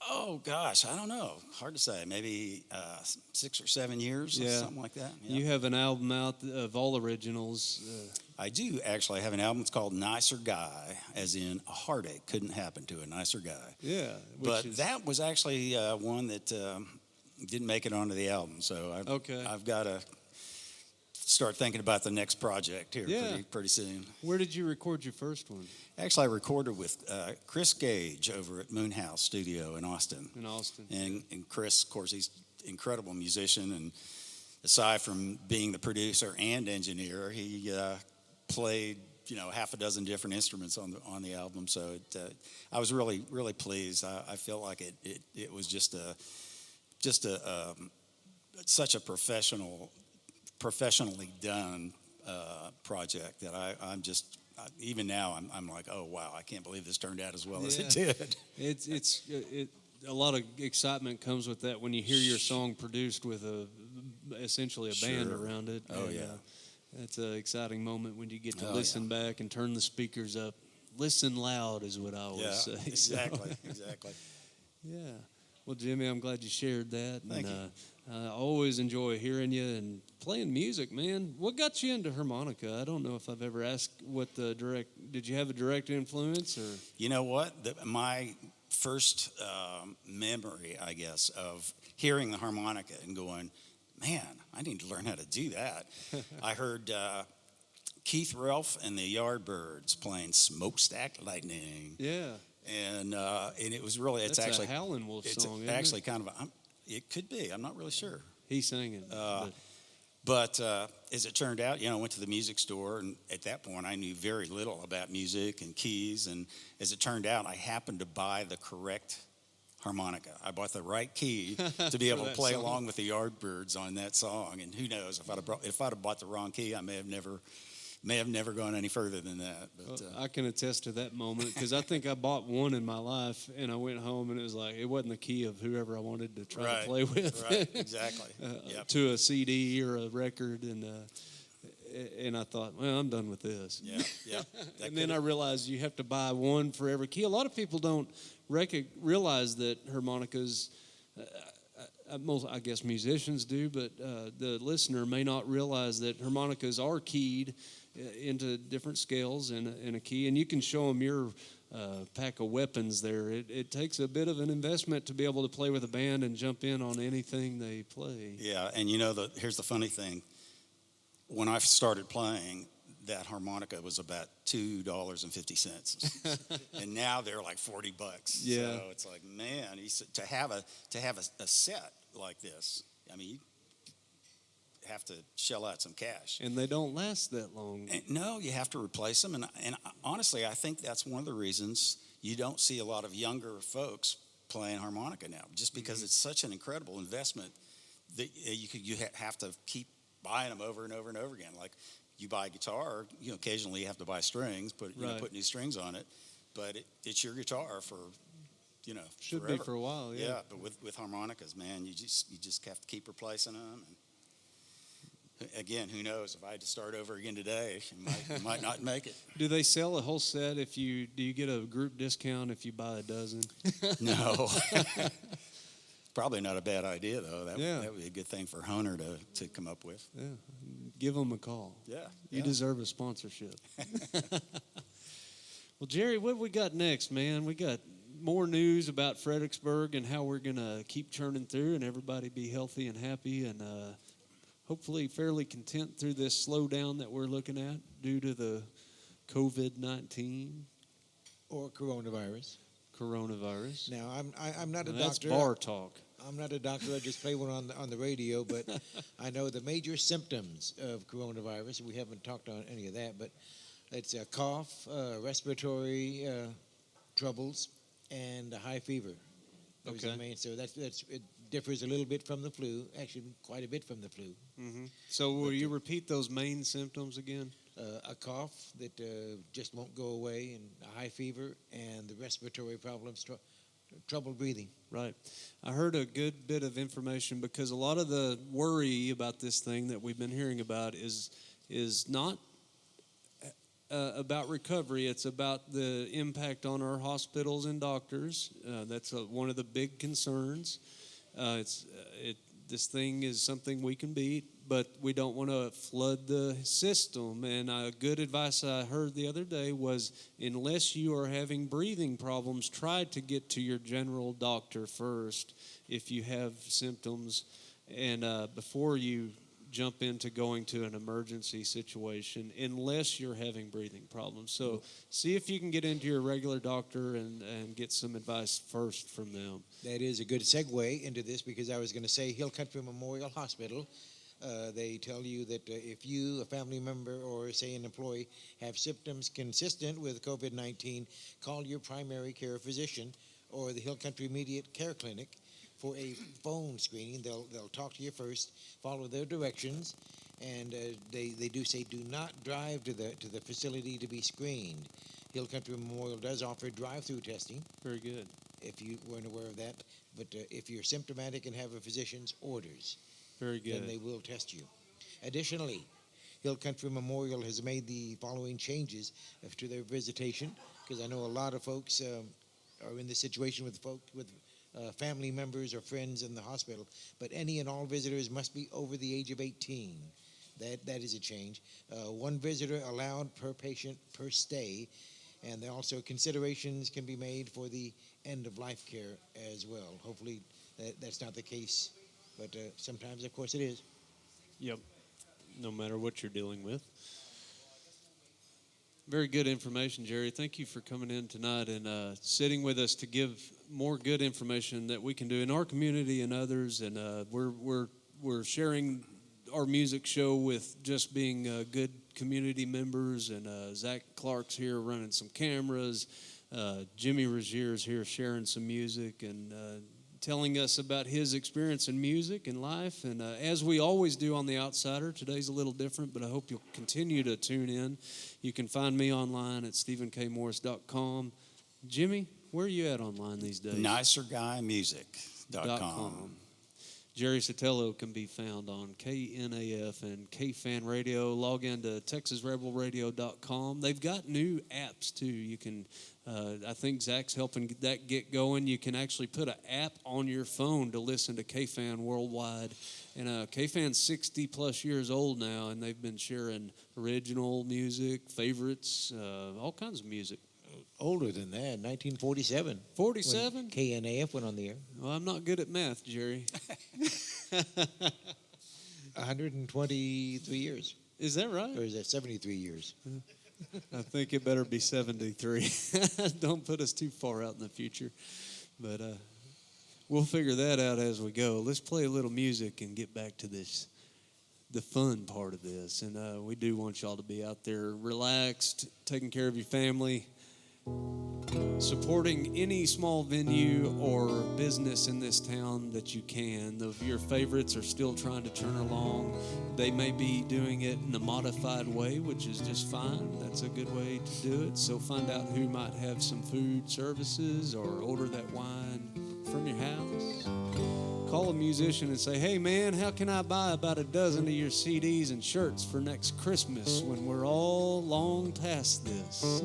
Oh, gosh, I don't know. Hard to say. Maybe 6 or 7 years or something like that. Yeah. You have an album out of all originals. I do actually have an album. It's called Nicer Guy, as in a heartache couldn't happen to a nicer guy. Yeah. But that was actually one that didn't make it onto the album. So I've got a start thinking about the next project here Yeah. pretty soon. Where did you record your first one? Actually, I recorded with Chris Gage over at Moonhouse Studio in Austin. In Austin. And Chris, of course, he's an incredible musician. And aside from being the producer and engineer, he played, half a dozen different instruments on the album. So I was really, really pleased. I felt like it was just such a professionally done project that I'm just even now I'm like, oh wow, I can't believe this turned out as well as it did. It's a lot of excitement comes with that when you hear your song produced with essentially a band around it. Oh, yeah. It's an exciting moment when you get to listen back and turn the speakers up. Listen loud is what I always say. Exactly, So, exactly. yeah. Well, Jimmy, I'm glad you shared that. Thank you. I always enjoy hearing you and playing music, man. What got you into harmonica? I don't know if I've ever asked did you have a direct influence or? You know what? My first memory, I guess, of hearing the harmonica and going, man, I need to learn how to do that. I heard Keith Relf and the Yardbirds playing Smokestack Lightning. Yeah. And it was really, it's That's actually a Howlin' Wolf song, isn't actually it? kind of it could be. I'm not really sure. He sang it. But as it turned out, I went to the music store, and at that point, I knew very little about music and keys. And as it turned out, I happened to buy the correct harmonica. I bought the right key to be able to play along with the Yardbirds on that song. And who knows, if I'd have bought the wrong key, I may have never gone any further than that. But I can attest to that moment because I think I bought one in my life, and I went home, and it was like it wasn't the key of whoever I wanted to try to play with. Right, exactly. Yep. To a CD or a record, and I thought, well, I'm done with this. Yeah. And then I realized you have to buy one for every key. A lot of people don't realize that harmonicas, most, I guess musicians do, but the listener may not realize that harmonicas are keyed into different scales in a key, and you can show them your pack of weapons there. It takes a bit of an investment to be able to play with a band and jump in on anything they play. Yeah, and here's the funny thing. When I started playing, that harmonica was about $2.50, and now they're like $40. Yeah. So it's like, man, to have a set like this, I mean, you have to shell out some cash. And they don't last that long. And no, you have to replace them, and honestly, I think that's one of the reasons you don't see a lot of younger folks playing harmonica now, just because it's such an incredible investment that you have to keep buying them over and over and over again. Like you buy a guitar, occasionally you have to buy strings, put new strings on it, but it's your guitar for should forever. be for a while. Yeah, but with harmonicas, man, you just have to keep replacing them. And again, who knows? If I had to start over again today, you might not make it. Do they sell a whole set? Do you get a group discount if you buy a dozen? No. Probably not a bad idea, though. That would be a good thing for Honer to come up with. Yeah, give them a call. Yeah. You deserve a sponsorship. Well, Jerry, what we got next, man? We got more news about Fredericksburg and how we're going to keep churning through and everybody be healthy and happy and hopefully fairly content through this slowdown that we're looking at due to the COVID-19. Or coronavirus. Now, I'm not a that's doctor. bar talk. I'm not a doctor. I just play one on the radio, but I know the major symptoms of coronavirus. We haven't talked on any of that, but it's a cough, respiratory troubles, and a high fever. Those are the main. So it differs a little bit from the flu. Actually, quite a bit from the flu. Mm-hmm. So will you repeat those main symptoms again? A cough that just won't go away, and a high fever, and the respiratory problems, trouble breathing. Right. I heard a good bit of information because a lot of the worry about this thing that we've been hearing about is not about recovery. It's about the impact on our hospitals and doctors. That's one of the big concerns. This thing is something we can beat, but we don't want to flood the system. And good advice I heard the other day was, unless you are having breathing problems, try to get to your general doctor first if you have symptoms, and before you jump into going to an emergency situation unless you're having breathing problems. So see if you can get into your regular doctor and get some advice first from them. That is a good segue into this, because I was going to say Hill Country Memorial Hospital. They tell you that if you, a family member, or say an employee, have symptoms consistent with COVID-19, call your primary care physician or the Hill Country Immediate Care Clinic for a phone screening. They'll talk to you first, follow their directions, and they do say do not drive to the facility to be screened. Hill Country Memorial does offer drive-through testing. Very good. If you weren't aware of that, but if you're symptomatic and have a physician's orders, very good, then they will test you. Additionally, Hill Country Memorial has made the following changes to their visitation, because I know a lot of folks are in this situation with family members or friends in the hospital, but any and all visitors must be over the age of 18. That is a change. One visitor allowed per patient per stay, and there also considerations can be made for the end-of-life care as well. Hopefully that's not the case, but sometimes, of course, it is. Yep, no matter what you're dealing with. Very good information, Jerry. Thank you for coming in tonight and sitting with us to give more good information that we can do in our community and others. And we're sharing our music show with just being good community members. And Zach Clark's here running some cameras. Jimmy Ruggiere's here sharing some music and telling us about his experience in music and life. And as we always do on The Outsider, today's a little different, but I hope you'll continue to tune in. You can find me online at stephenkmorris.com. Jimmy, where are you at online these days? NicerGuyMusic.com. Jerry Sotello can be found on KNAF and KFAN Radio. Log into TexasRebelRadio.com. They've got new apps, too. You can, I think Zach's helping that get going. You can actually put an app on your phone to listen to KFAN worldwide. And KFAN's 60-plus years old now, and they've been sharing original music, favorites, all kinds of music. Older than that, 1947. 47? KNAF went on the air. Well, I'm not good at math, Jerry. 123 years. Is that right? Or is that 73 years? I think it better be 73. Don't put us too far out in the future. But we'll figure that out as we go. Let's play a little music and get back to this, the fun part of this. And we do want y'all to be out there relaxed, taking care of your family, supporting any small venue or business in this town that you can. If your favorites are still trying to turn along, they may be doing it in a modified way, which is just fine. That's a good way to do it. So find out who might have some food services or order that wine from your house. Call a musician and say, hey man, how can I buy about a dozen of your CDs and shirts for next Christmas when we're all long past this?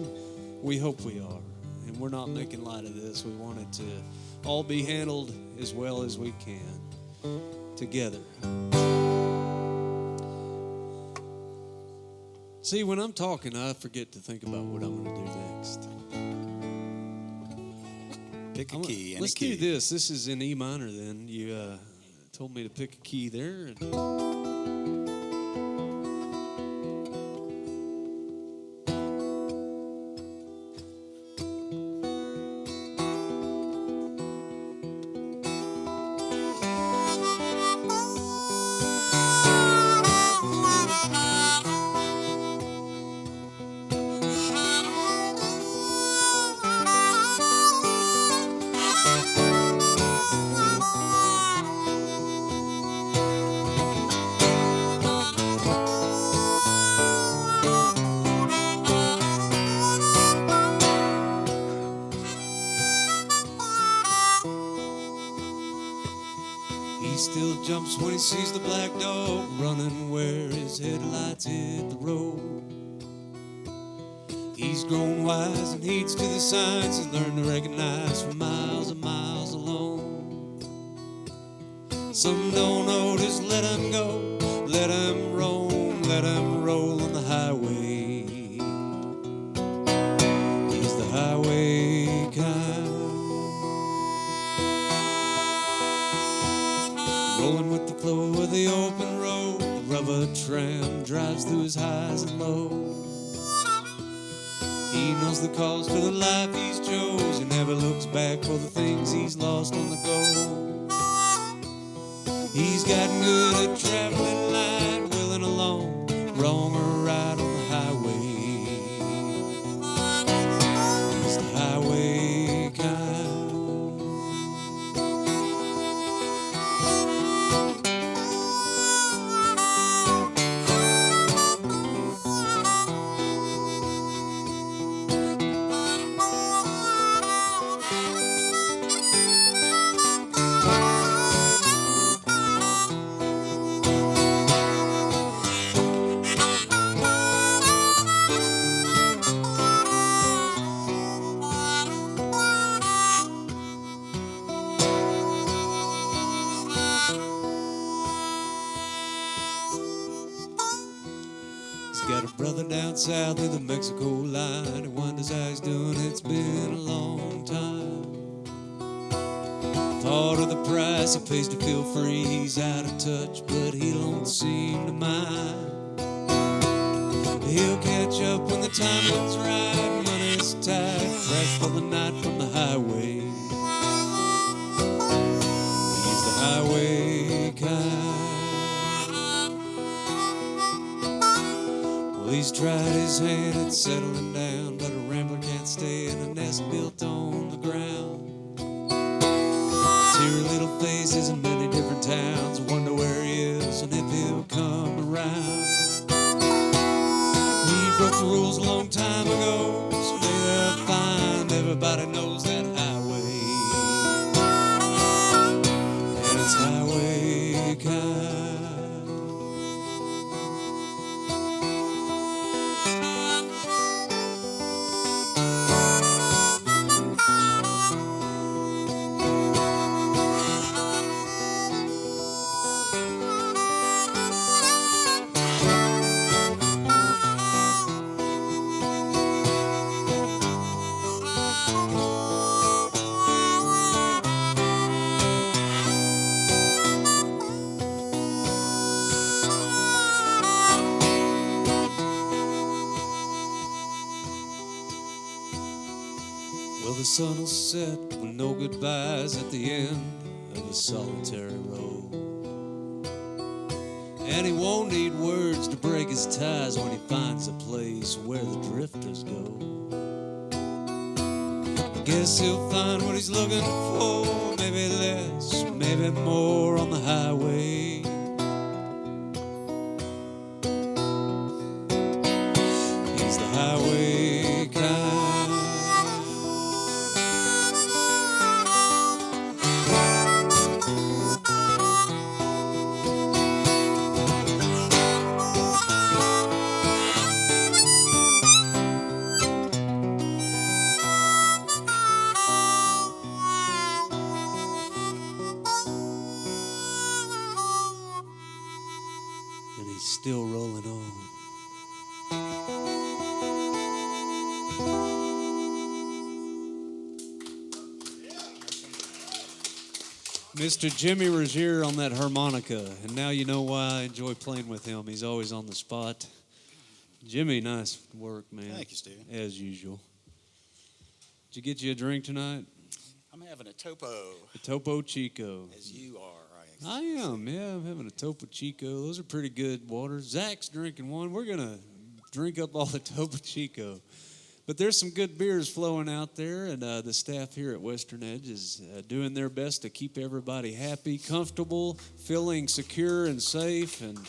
We hope we are, and we're not making light of this. We want it to all be handled as well as we can together. See, when I'm talking, I forget to think about what I'm going to do next. Pick a key. Let's do this. This is in E minor then. You told me to pick a key there. Still jumps when he sees the black dog running where his headlights hit the road. He's grown wise and heeds to the signs. He's learned to recognize for miles and miles alone. Some don't notice, let him go, let him roam, let him roll on the highway. He's the highway kind. Rolling with the flow of the open road, the rubber tram drives through his highs and lows. He knows the cost of the life he's chose and never looks back for the things he's lost on the go. He's gotten good at traveling light, willing alone, wrong or right on the highway. He's the highway kind. Got a brother down south of the Mexico line. He wonders how he's doing, it's been a long time. Thought of the price it pays to feel free. He's out of touch, but he don't seem to mind. He'll catch up when the time looks right. Money's tight, crash for the night from the highway. He's the highway kind. He's tried his hand at settling down, but a rambler can't stay in a nest built on the ground. Teary little faces in many different towns, wonder where he is and if he'll come around. He broke the rules a long time ago, so maybe they'll find everybody knows that highway. And it's highway kind. Well, the sun will set with no goodbyes at the end of a solitary road. And he won't need words to break his ties when he finds a place where the drifters go. I guess he'll find what he's looking for, maybe less, maybe more on the highway. He's the highway kind. And he's still rolling on. Mr. Jimmy Ruggiere on that harmonica, and now you know why I enjoy playing with him. He's always on the spot. Jimmy, nice work, man. Thank you, Steve. As usual. Did you get you a drink tonight? I'm having a Topo, A Topo Chico. as you are. I am, yeah. I'm having a Topo Chico. Those are pretty good waters. Zach's drinking one. We're going to drink up all the Topo Chico. But there's some good beers flowing out there, and the staff here at Western Edge is doing their best to keep everybody happy, comfortable, feeling secure and safe. And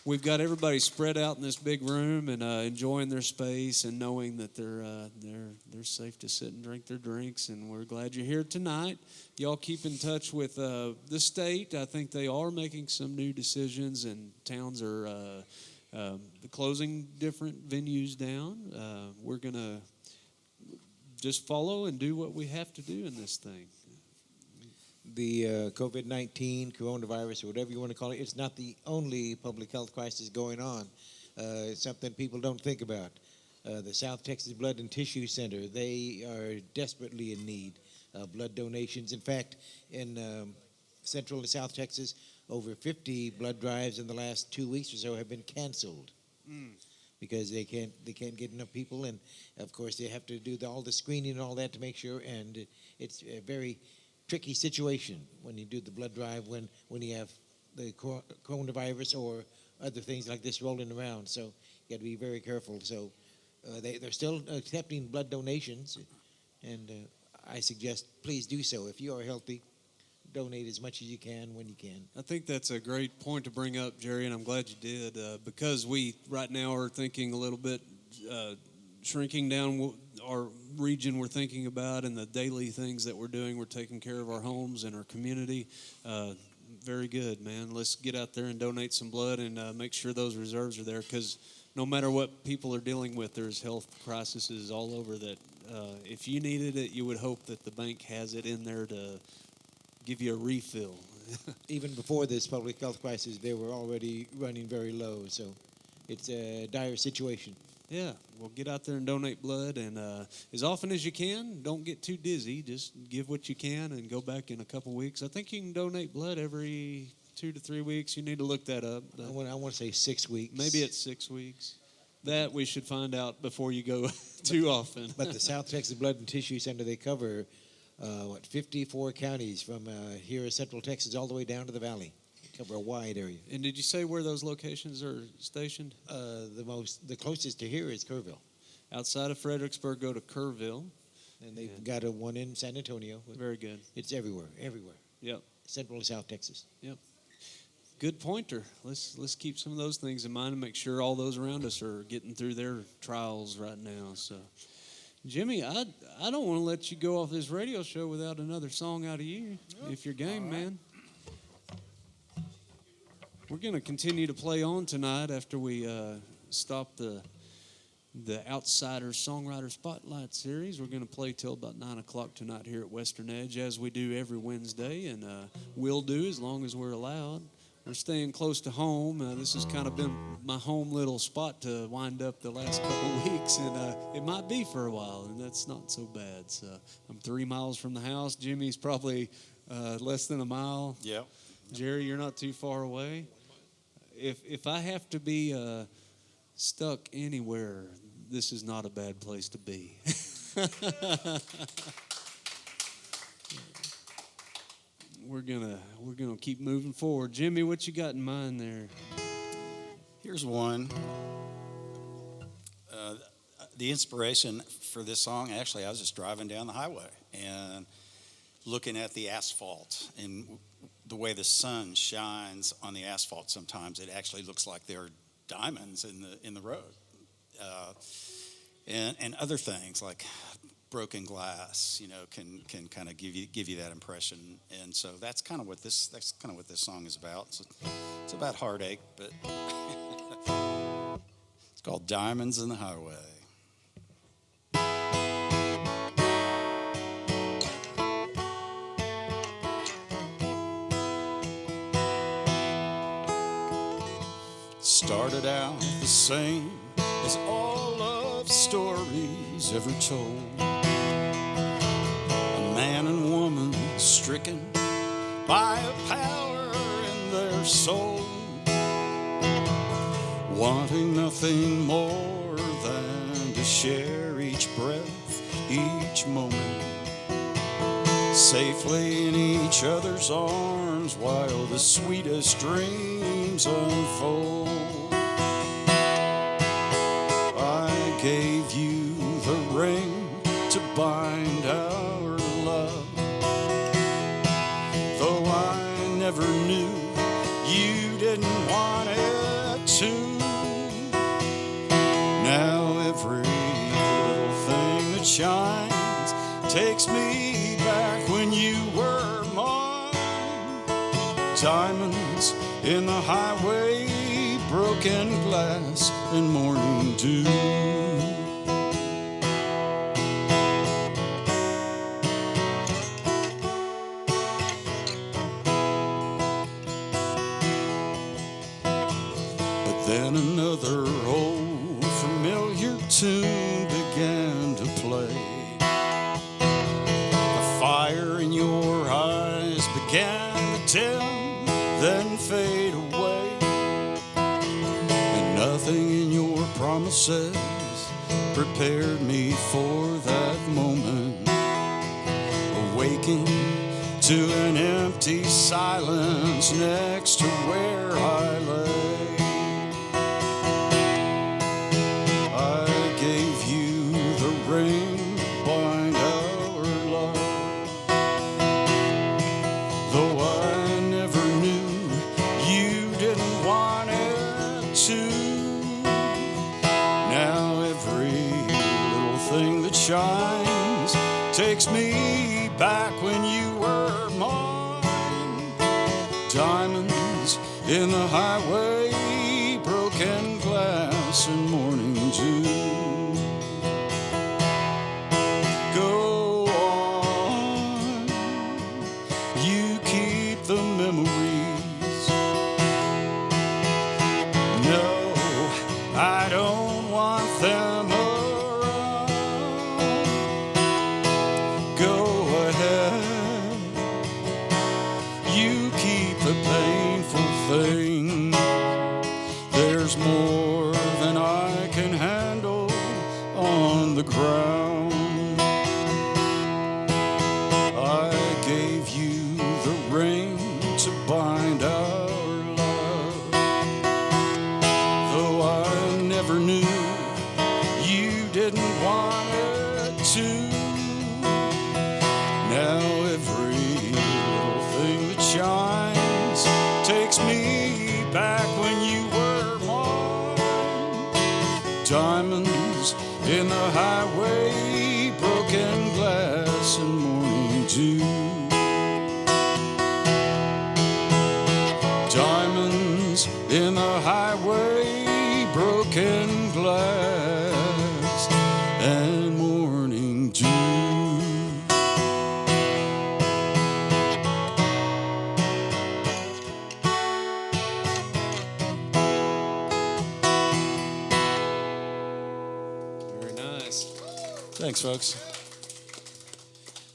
we've got everybody spread out in this big room and enjoying their space and knowing that they're safe to sit and drink their drinks. And we're glad you're here tonight. Y'all keep in touch with the state. I think they are making some new decisions, and towns are closing different venues down. We're going to just follow and do what we have to do in this thing. The COVID-19, coronavirus, or whatever you want to call it, it's not the only public health crisis going on. It's something people don't think about. The South Texas Blood and Tissue Center, they are desperately in need of blood donations. In fact, in Central and South Texas, over 50 blood drives in the last 2 weeks or so have been canceled because they can't get enough people, and of course they have to do all the screening and all that to make sure. And it's a very tricky situation when you do the blood drive when you have the coronavirus or other things like this rolling around. So you got to be very careful. So they're still accepting blood donations, and I suggest please do so. If you are healthy, donate as much as you can when you can. I think that's a great point to bring up, Jerry, and I'm glad you did, because we right now are thinking a little bit shrinking down our region we're thinking about and the daily things that we're doing. We're taking care of our homes and our community. Very good, man. Let's get out there and donate some blood and make sure those reserves are there, because no matter what people are dealing with, there's health crises all over that if you needed it, you would hope that the bank has it in there to give you a refill. Even before this public health crisis, they were already running very low, so it's a dire situation. Yeah, well, get out there and donate blood, and as often as you can. Don't get too dizzy. Just give what you can and go back in a couple weeks. I think you can donate blood every 2 to 3 weeks. You need to look that up. I want to say 6 weeks. Maybe it's 6 weeks. That we should find out before you go too often. But the South Texas Blood and Tissue Center, they cover 54 counties from here in Central Texas all the way down to the valley. They cover a wide area. And did you say where those locations are stationed? The closest to here is Kerrville. Outside of Fredericksburg, go to Kerrville. And they've got one in San Antonio. Very good. It's everywhere. Yep. Central and South Texas. Yep. Good pointer. Let's keep some of those things in mind and make sure all those around us are getting through their trials right now. So, Jimmy, I don't want to let you go off this radio show without another song out of you, if you're game, man. We're going to continue to play on tonight after we stop the Outsider Songwriter Spotlight Series. We're going to play till about 9 o'clock tonight here at Western Edge, as we do every Wednesday, and will do as long as we're allowed. We're staying close to home. This has kind of been my home little spot to wind up the last couple of weeks, and it might be for a while, and that's not so bad. So I'm 3 miles from the house. Jimmy's probably less than a mile. Yep. Jerry, you're not too far away. If I have to be stuck anywhere, this is not a bad place to be. We're gonna keep moving forward. Jimmy, what you got in mind there? Here's one. The inspiration for this song, actually, I was just driving down the highway and looking at the asphalt and the way the sun shines on the asphalt. Sometimes it actually looks like there are diamonds in the road, and other things like broken glass, can kind of give you that impression. And so that's kind of what this song is about. So it's about heartache, but it's called Diamonds in the Highway. Started out the same as all love stories ever told. A man and woman stricken by a power in their soul, wanting nothing more than to share each breath, each moment, safely in each other's arms while the sweetest dreams unfold. I gave you the ring to bind our love, though I never knew you didn't want it to. Now every little thing that shines takes me back when you were mine. Diamonds in the highway, broken glass and morning dew. But then another old familiar tune began to play. The fire in your eyes began to dim, then fade away. And nothing in your promises prepared me for that moment. Awaking to an empty silence next to where I lay. I gave you the ring to bind our love, though I never knew you didn't want it to. Now every little thing that shines takes me back when you were mine. Diamonds in the highway, broken glass and morning dew. Go on, you keep the memories. No, I don't want them around. Go ahead, you keep the painful things. There's more than I can handle on the ground. I gave you the ring to bind our love, though I never knew you didn't want it to. Now every little thing that shines takes me back when you were mine. Diamonds in the highway, broken glass and morning dew. Diamonds in the highway, broken glass and morning dew. Very nice. Thanks, folks.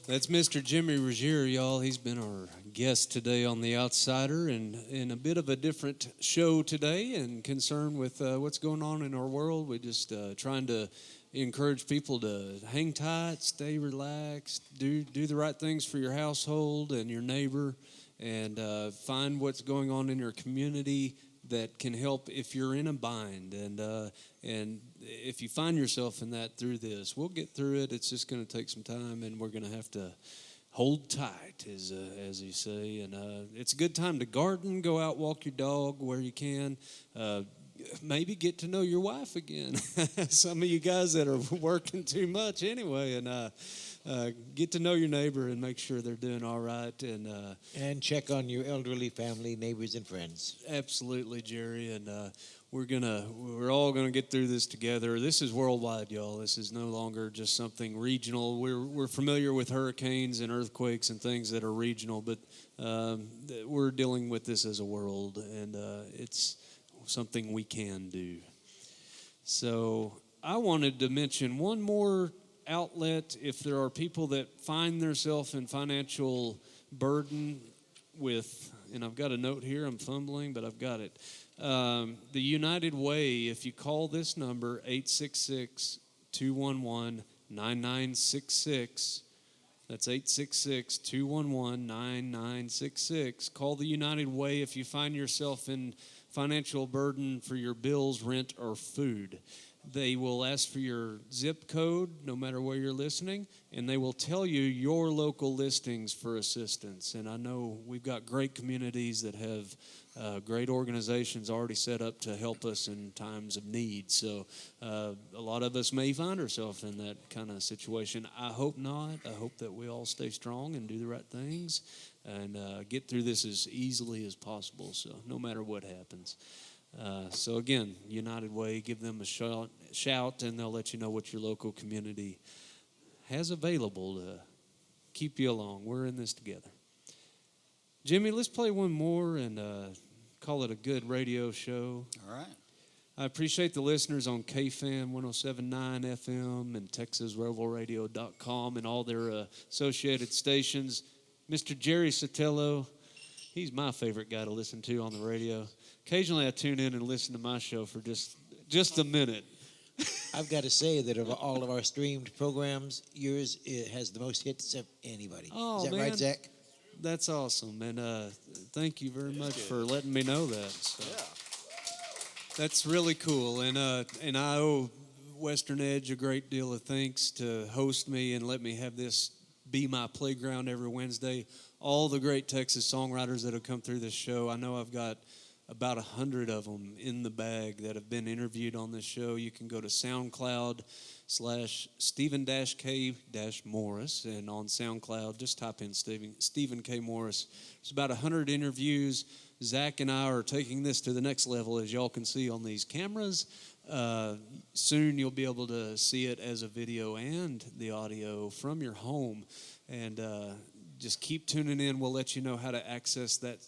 That's Mr. Jimmy Ruggiere, y'all. He's been our guest today on The Outsider, and in a bit of a different show today and concerned with what's going on in our world. We're just trying to encourage people to hang tight, stay relaxed, do the right things for your household and your neighbor, and find what's going on in your community that can help if you're in a bind. And if you find yourself in that through this, we'll get through it. It's just going to take some time, and we're going to have to hold tight, as you say. And it's a good time to garden, go out, walk your dog where you can. Maybe get to know your wife again. Some of you guys that are working too much anyway, and get to know your neighbor and make sure they're doing all right. And check on your elderly family, neighbors, and friends. Absolutely, Jerry. And we're all gonna get through this together. This is worldwide, y'all. This is no longer just something regional. We're familiar with hurricanes and earthquakes and things that are regional, but we're dealing with this as a world, and it's something we can do. So I wanted to mention one more outlet if there are people that find themselves in financial burden with, and I've got a note here, I'm fumbling, but I've got it. The United Way, if you call this number, 866-211-9966, that's 866-211-9966. Call the United Way if you find yourself in financial burden for your bills, rent, or food. They will ask for your zip code, no matter where you're listening, and they will tell you your local listings for assistance. And I know we've got great communities that have great organizations already set up to help us in times of need. So a lot of us may find ourselves in that kind of situation. I hope not. I hope that we all stay strong and do the right things and get through this as easily as possible, so no matter what happens. So again, United Way, give them a shout, and they'll let you know what your local community has available to keep you along. We're in this together. Jimmy, let's play one more and call it a good radio show. All right. I appreciate the listeners on KFAN 107.9 FM and TexasRebelRadio.com and all their associated stations. Mr. Jerry Sotello, He's my favorite guy to listen to on the radio. Occasionally I tune in and listen to my show for just a minute. I've got to say that of all of our streamed programs, yours has the most hits of anybody. Oh, Is that man. right, Zach? That's awesome, and thank you very much for letting me know that. So. Yeah. That's really cool, and I owe Western Edge a great deal of thanks to host me and let me have this be my playground every Wednesday. All the great Texas songwriters that have come through this show, I know I've got about 100 of them in the bag that have been interviewed on this show. You can go to SoundCloud/Stephen-K-Morris, and on SoundCloud, just type in Stephen K. Morris. There's about 100 interviews. Zach and I are taking this to the next level, as y'all can see on these cameras. Soon you'll be able to see it as a video and the audio from your home. And just keep tuning in. We'll let you know how to access that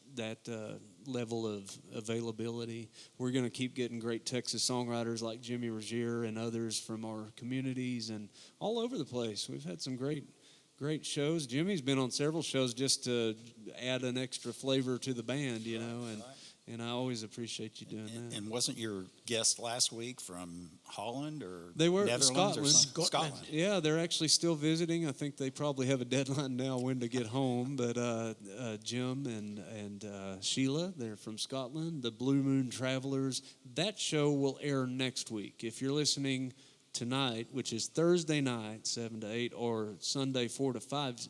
level of availability. We're going to keep getting great Texas songwriters like Jimmy Ruggiere and others from our communities and all over the place. We've had some great shows. Jimmy's been on several shows just to add an extra flavor to the band, you know, and I always appreciate you doing that. And wasn't your guest last week from Holland or they were Netherlands or something? Scotland. Yeah, they're actually still visiting. I think they probably have a deadline now when to get home. But Jim and Sheila, they're from Scotland. The Blue Moon Travelers. That show will air next week. If you're listening tonight, which is Thursday night, 7 to 8, or Sunday, 4 to 5.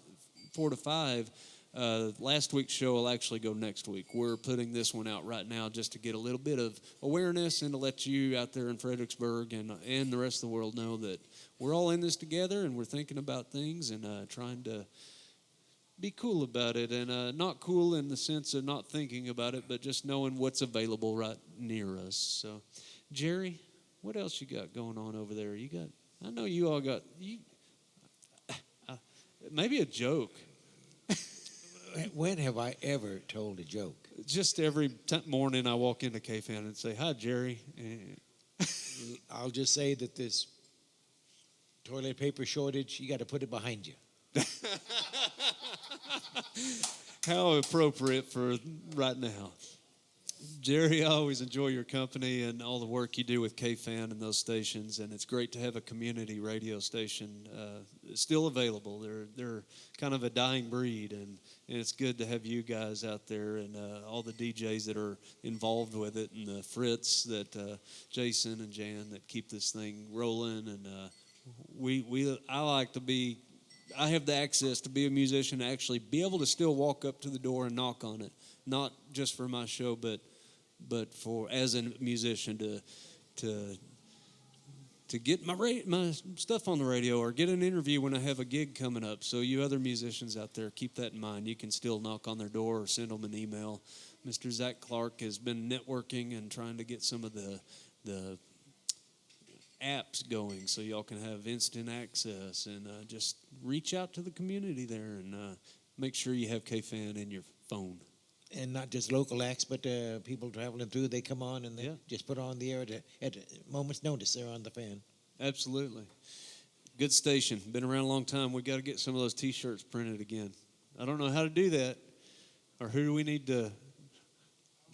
Last week's show will actually go next week. We're putting this one out right now just to get a little bit of awareness and to let you out there in Fredericksburg and the rest of the world know that we're all in this together and we're thinking about things and trying to be cool about it. And not cool in the sense of not thinking about it, but just knowing what's available right near us. So, Jerry, what else you got going on over there? I know you all got, maybe a joke. When have I ever told a joke? Just every morning I walk into KFAN and say, "Hi, Jerry." I'll just say that this toilet paper shortage, you got to put it behind you. How appropriate for right now. Jerry, I always enjoy your company and all the work you do with KFAN and those stations, and it's great to have a community radio station still available. They're kind of a dying breed, and it's good to have you guys out there and all the DJs that are involved with it, and the Fritz that Jason and Jan that keep this thing rolling. And I have the access to be a musician, to actually be able to still walk up to the door and knock on it, not just for my show, but for as a musician to get my stuff on the radio or get an interview when I have a gig coming up. So you other musicians out there, keep that in mind. You can still knock on their door or send them an email. Mr. Zach Clark has been networking and trying to get some of the apps going so y'all can have instant access and just reach out to the community there and make sure you have KFAN in your phone. And not just local acts, but people traveling through, they come on and they just put on the air at a moment's notice. They're on the fan. Absolutely. Good station. Been around a long time. We got to get some of those T-shirts printed again. I don't know how to do that. Or who do we need to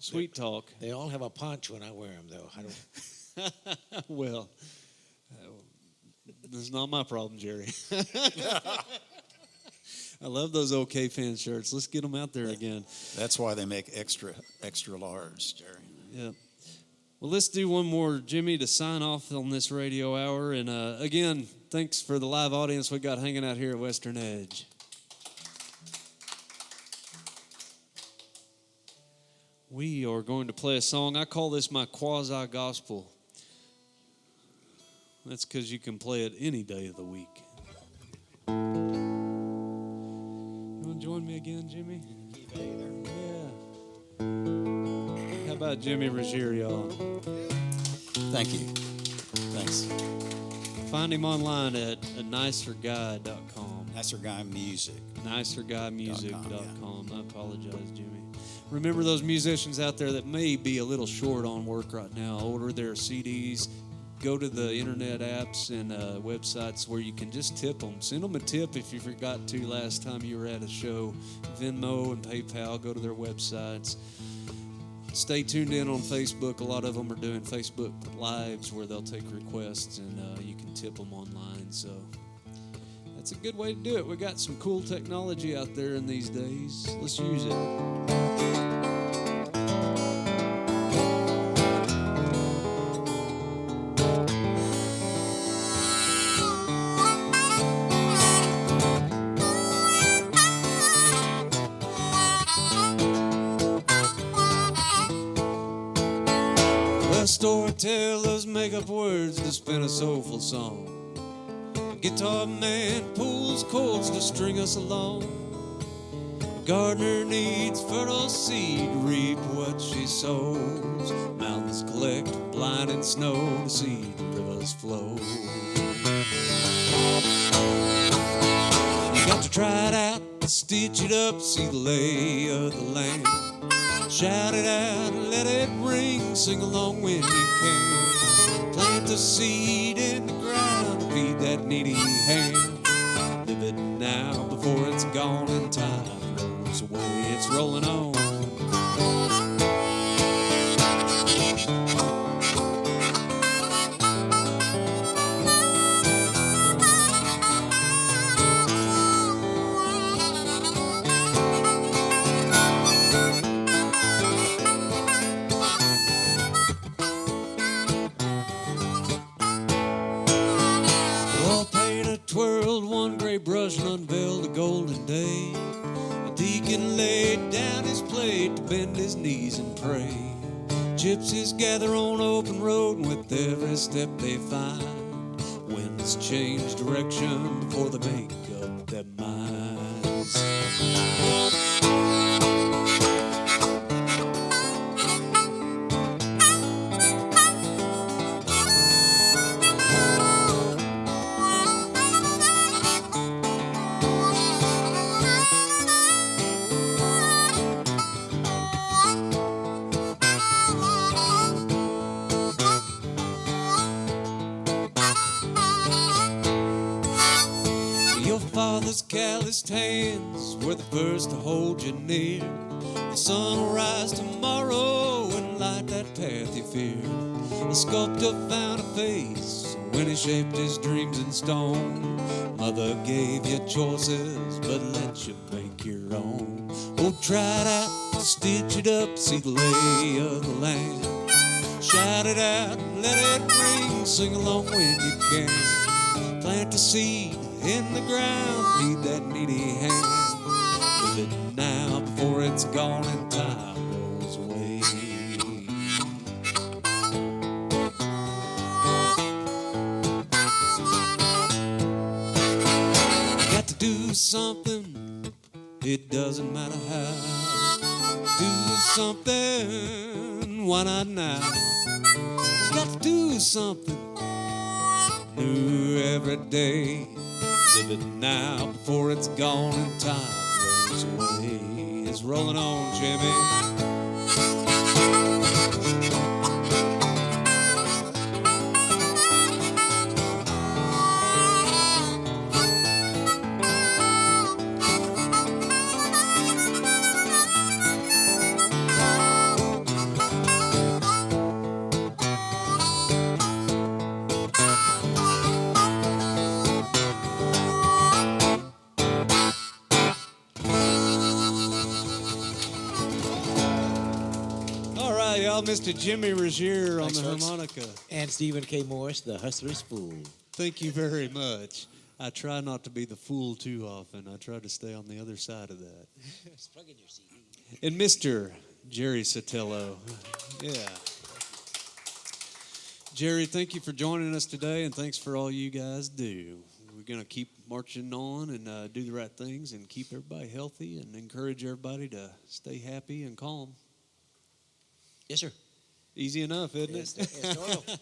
sweet talk? They all have a punch when I wear them, though. I don't. Well, this is not my problem, Jerry. I love those old KFAN shirts. Let's get them out there again. That's why they make extra large, Jerry. Yeah. Well, let's do one more, Jimmy, to sign off on this radio hour. And again, thanks for the live audience we got hanging out here at Western Edge. We are going to play a song. I call this my quasi-gospel. That's because you can play it any day of the week. Join me again, Jimmy? Yeah. How about Jimmy Ruggiere, y'all? Thank you. Thanks. Find him online at nicerguy.com. Nicer Guy Music. nicerguymusic.com. I apologize, Jimmy. Remember those musicians out there that may be a little short on work right now. Order their CDs. go to the internet apps and websites where you can just tip them. Send them a tip if you forgot to last time you were at a show. Venmo and PayPal, go to their websites. Stay tuned in on Facebook. A lot of them are doing Facebook Lives where they'll take requests and you can tip them online. So that's a good way to do it. We got some cool technology out there in these days. Let's use it. Storytellers make up words to spin a soulful song. The guitar man pulls chords to string us along. Gardener needs fertile seed to reap what she sows. Mountains collect blinding snow to see the rivers flow. You got to try it out, stitch it up, see the lay of the land. Shout it out, let it ring, sing along when you can. Plant the seed in the ground, feed that needy hand. Live it now before it's gone and time rolls away. It's rolling on. Brush and unveiled a golden day. The deacon laid down his plate to bend his knees and pray. Gypsies gather on open road, and with every step they find, winds change direction before they make up their minds. Father's calloused hands were the first to hold you near. The sun will rise tomorrow and light that path you feared. The sculptor found a face when he shaped his dreams in stone. Mother gave you choices, but let you make your own. Oh, try it out, stitch it up, see the lay of the land. Shout it out, let it ring, sing along when you can. Plant the seed in the ground, feed that needy hand. Live it now before it's gone and time rolls away. You got to do something, it doesn't matter how. Do something, why not now? You got to do something new every day. Live it now before it's gone and time rolls away. It's rolling on, Jimmy. Mr. Jimmy Ruggiere on the harmonica. And Stephen K. Morris, the Hustler's Fool. Thank you very much. I try not to be the fool too often. I try to stay on the other side of that. Plug in your CD. And Mr. Jerry Sotello. Yeah. Jerry, thank you for joining us today, and thanks for all you guys do. We're going to keep marching on and do the right things and keep everybody healthy and encourage everybody to stay happy and calm. Yes, sir. Easy enough, isn't it?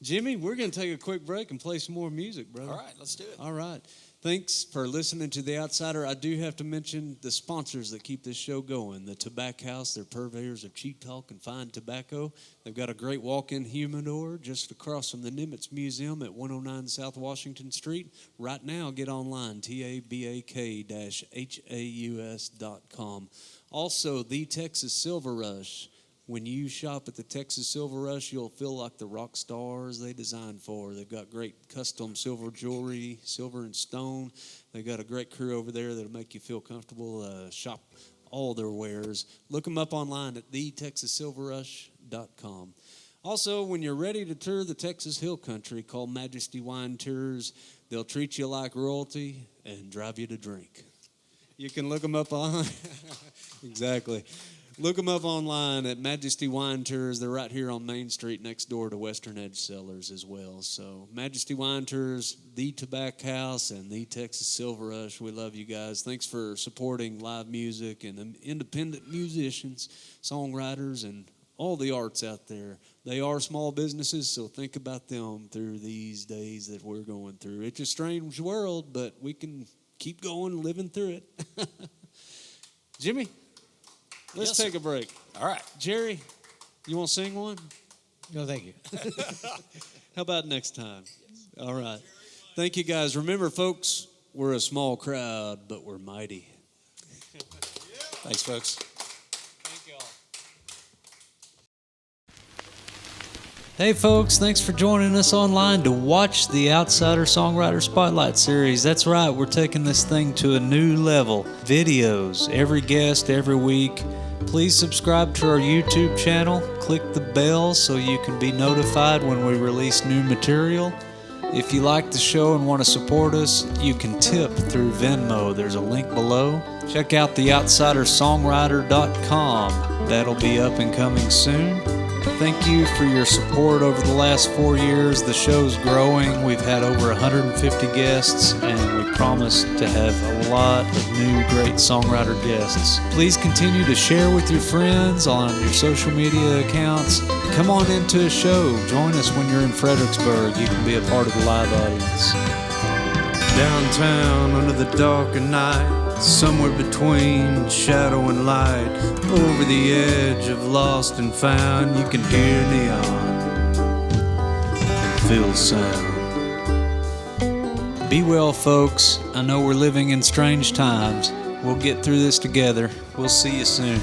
Jimmy, we're going to take a quick break and play some more music, brother. All right, let's do it. All right. Thanks for listening to The Outsider. I do have to mention the sponsors that keep this show going. The Tobacco House, they're purveyors of cheap talk and fine tobacco. They've got a great walk-in humidor just across from the Nimitz Museum at 109 South Washington Street. Right now, get online, tabak-haus.com. Also, the Texas Silver Rush. When you shop at the Texas Silver Rush, you'll feel like the rock stars they designed for. They've got great custom silver jewelry, silver and stone. They've got a great crew over there that'll make you feel comfortable. Shop all their wares. Look them up online at thetexassilverrush.com. Also, when you're ready to tour the Texas Hill Country, call Majesty Wine Tours. They'll treat you like royalty and drive you to drink. You can look them up on. Exactly. Look them up online at Majesty Wine Tours. They're right here on Main Street next door to Western Edge Cellars as well. So Majesty Wine Tours, The Tobacco House, and the Texas Silver Rush. We love you guys. Thanks for supporting live music and independent musicians, songwriters, and all the arts out there. They are small businesses, so think about them through these days that we're going through. It's a strange world, but we can keep going, living through it. Jimmy? Let's take a break. All right. Jerry, you want to sing one? No, thank you. How about next time? All right. Thank you, guys. Remember, folks, we're a small crowd, but we're mighty. Thanks, folks. Thank y'all. Hey, folks, thanks for joining us online to watch the Outsider Songwriter Spotlight Series. That's right, we're taking this thing to a new level. Videos, every guest, every week. Please subscribe to our YouTube channel. Click the bell so you can be notified when we release new material. If you like the show and want to support us, you can tip through Venmo. There's a link below. Check out theoutsidersongwriter.com. That'll be up and coming soon. Thank you for your support over the last 4 years. The show's growing. We've had over 150 guests, and we promise to have a lot of new great songwriter guests. Please continue to share with your friends on your social media accounts. Come on into a show. Join us when you're in Fredericksburg. You can be a part of the live audience. Downtown under the dark of night, somewhere between shadow and light, over the edge of lost and found, you can hear neon and feel the sound. Be well, folks. I know we're living in strange times. We'll get through this together. We'll see you soon.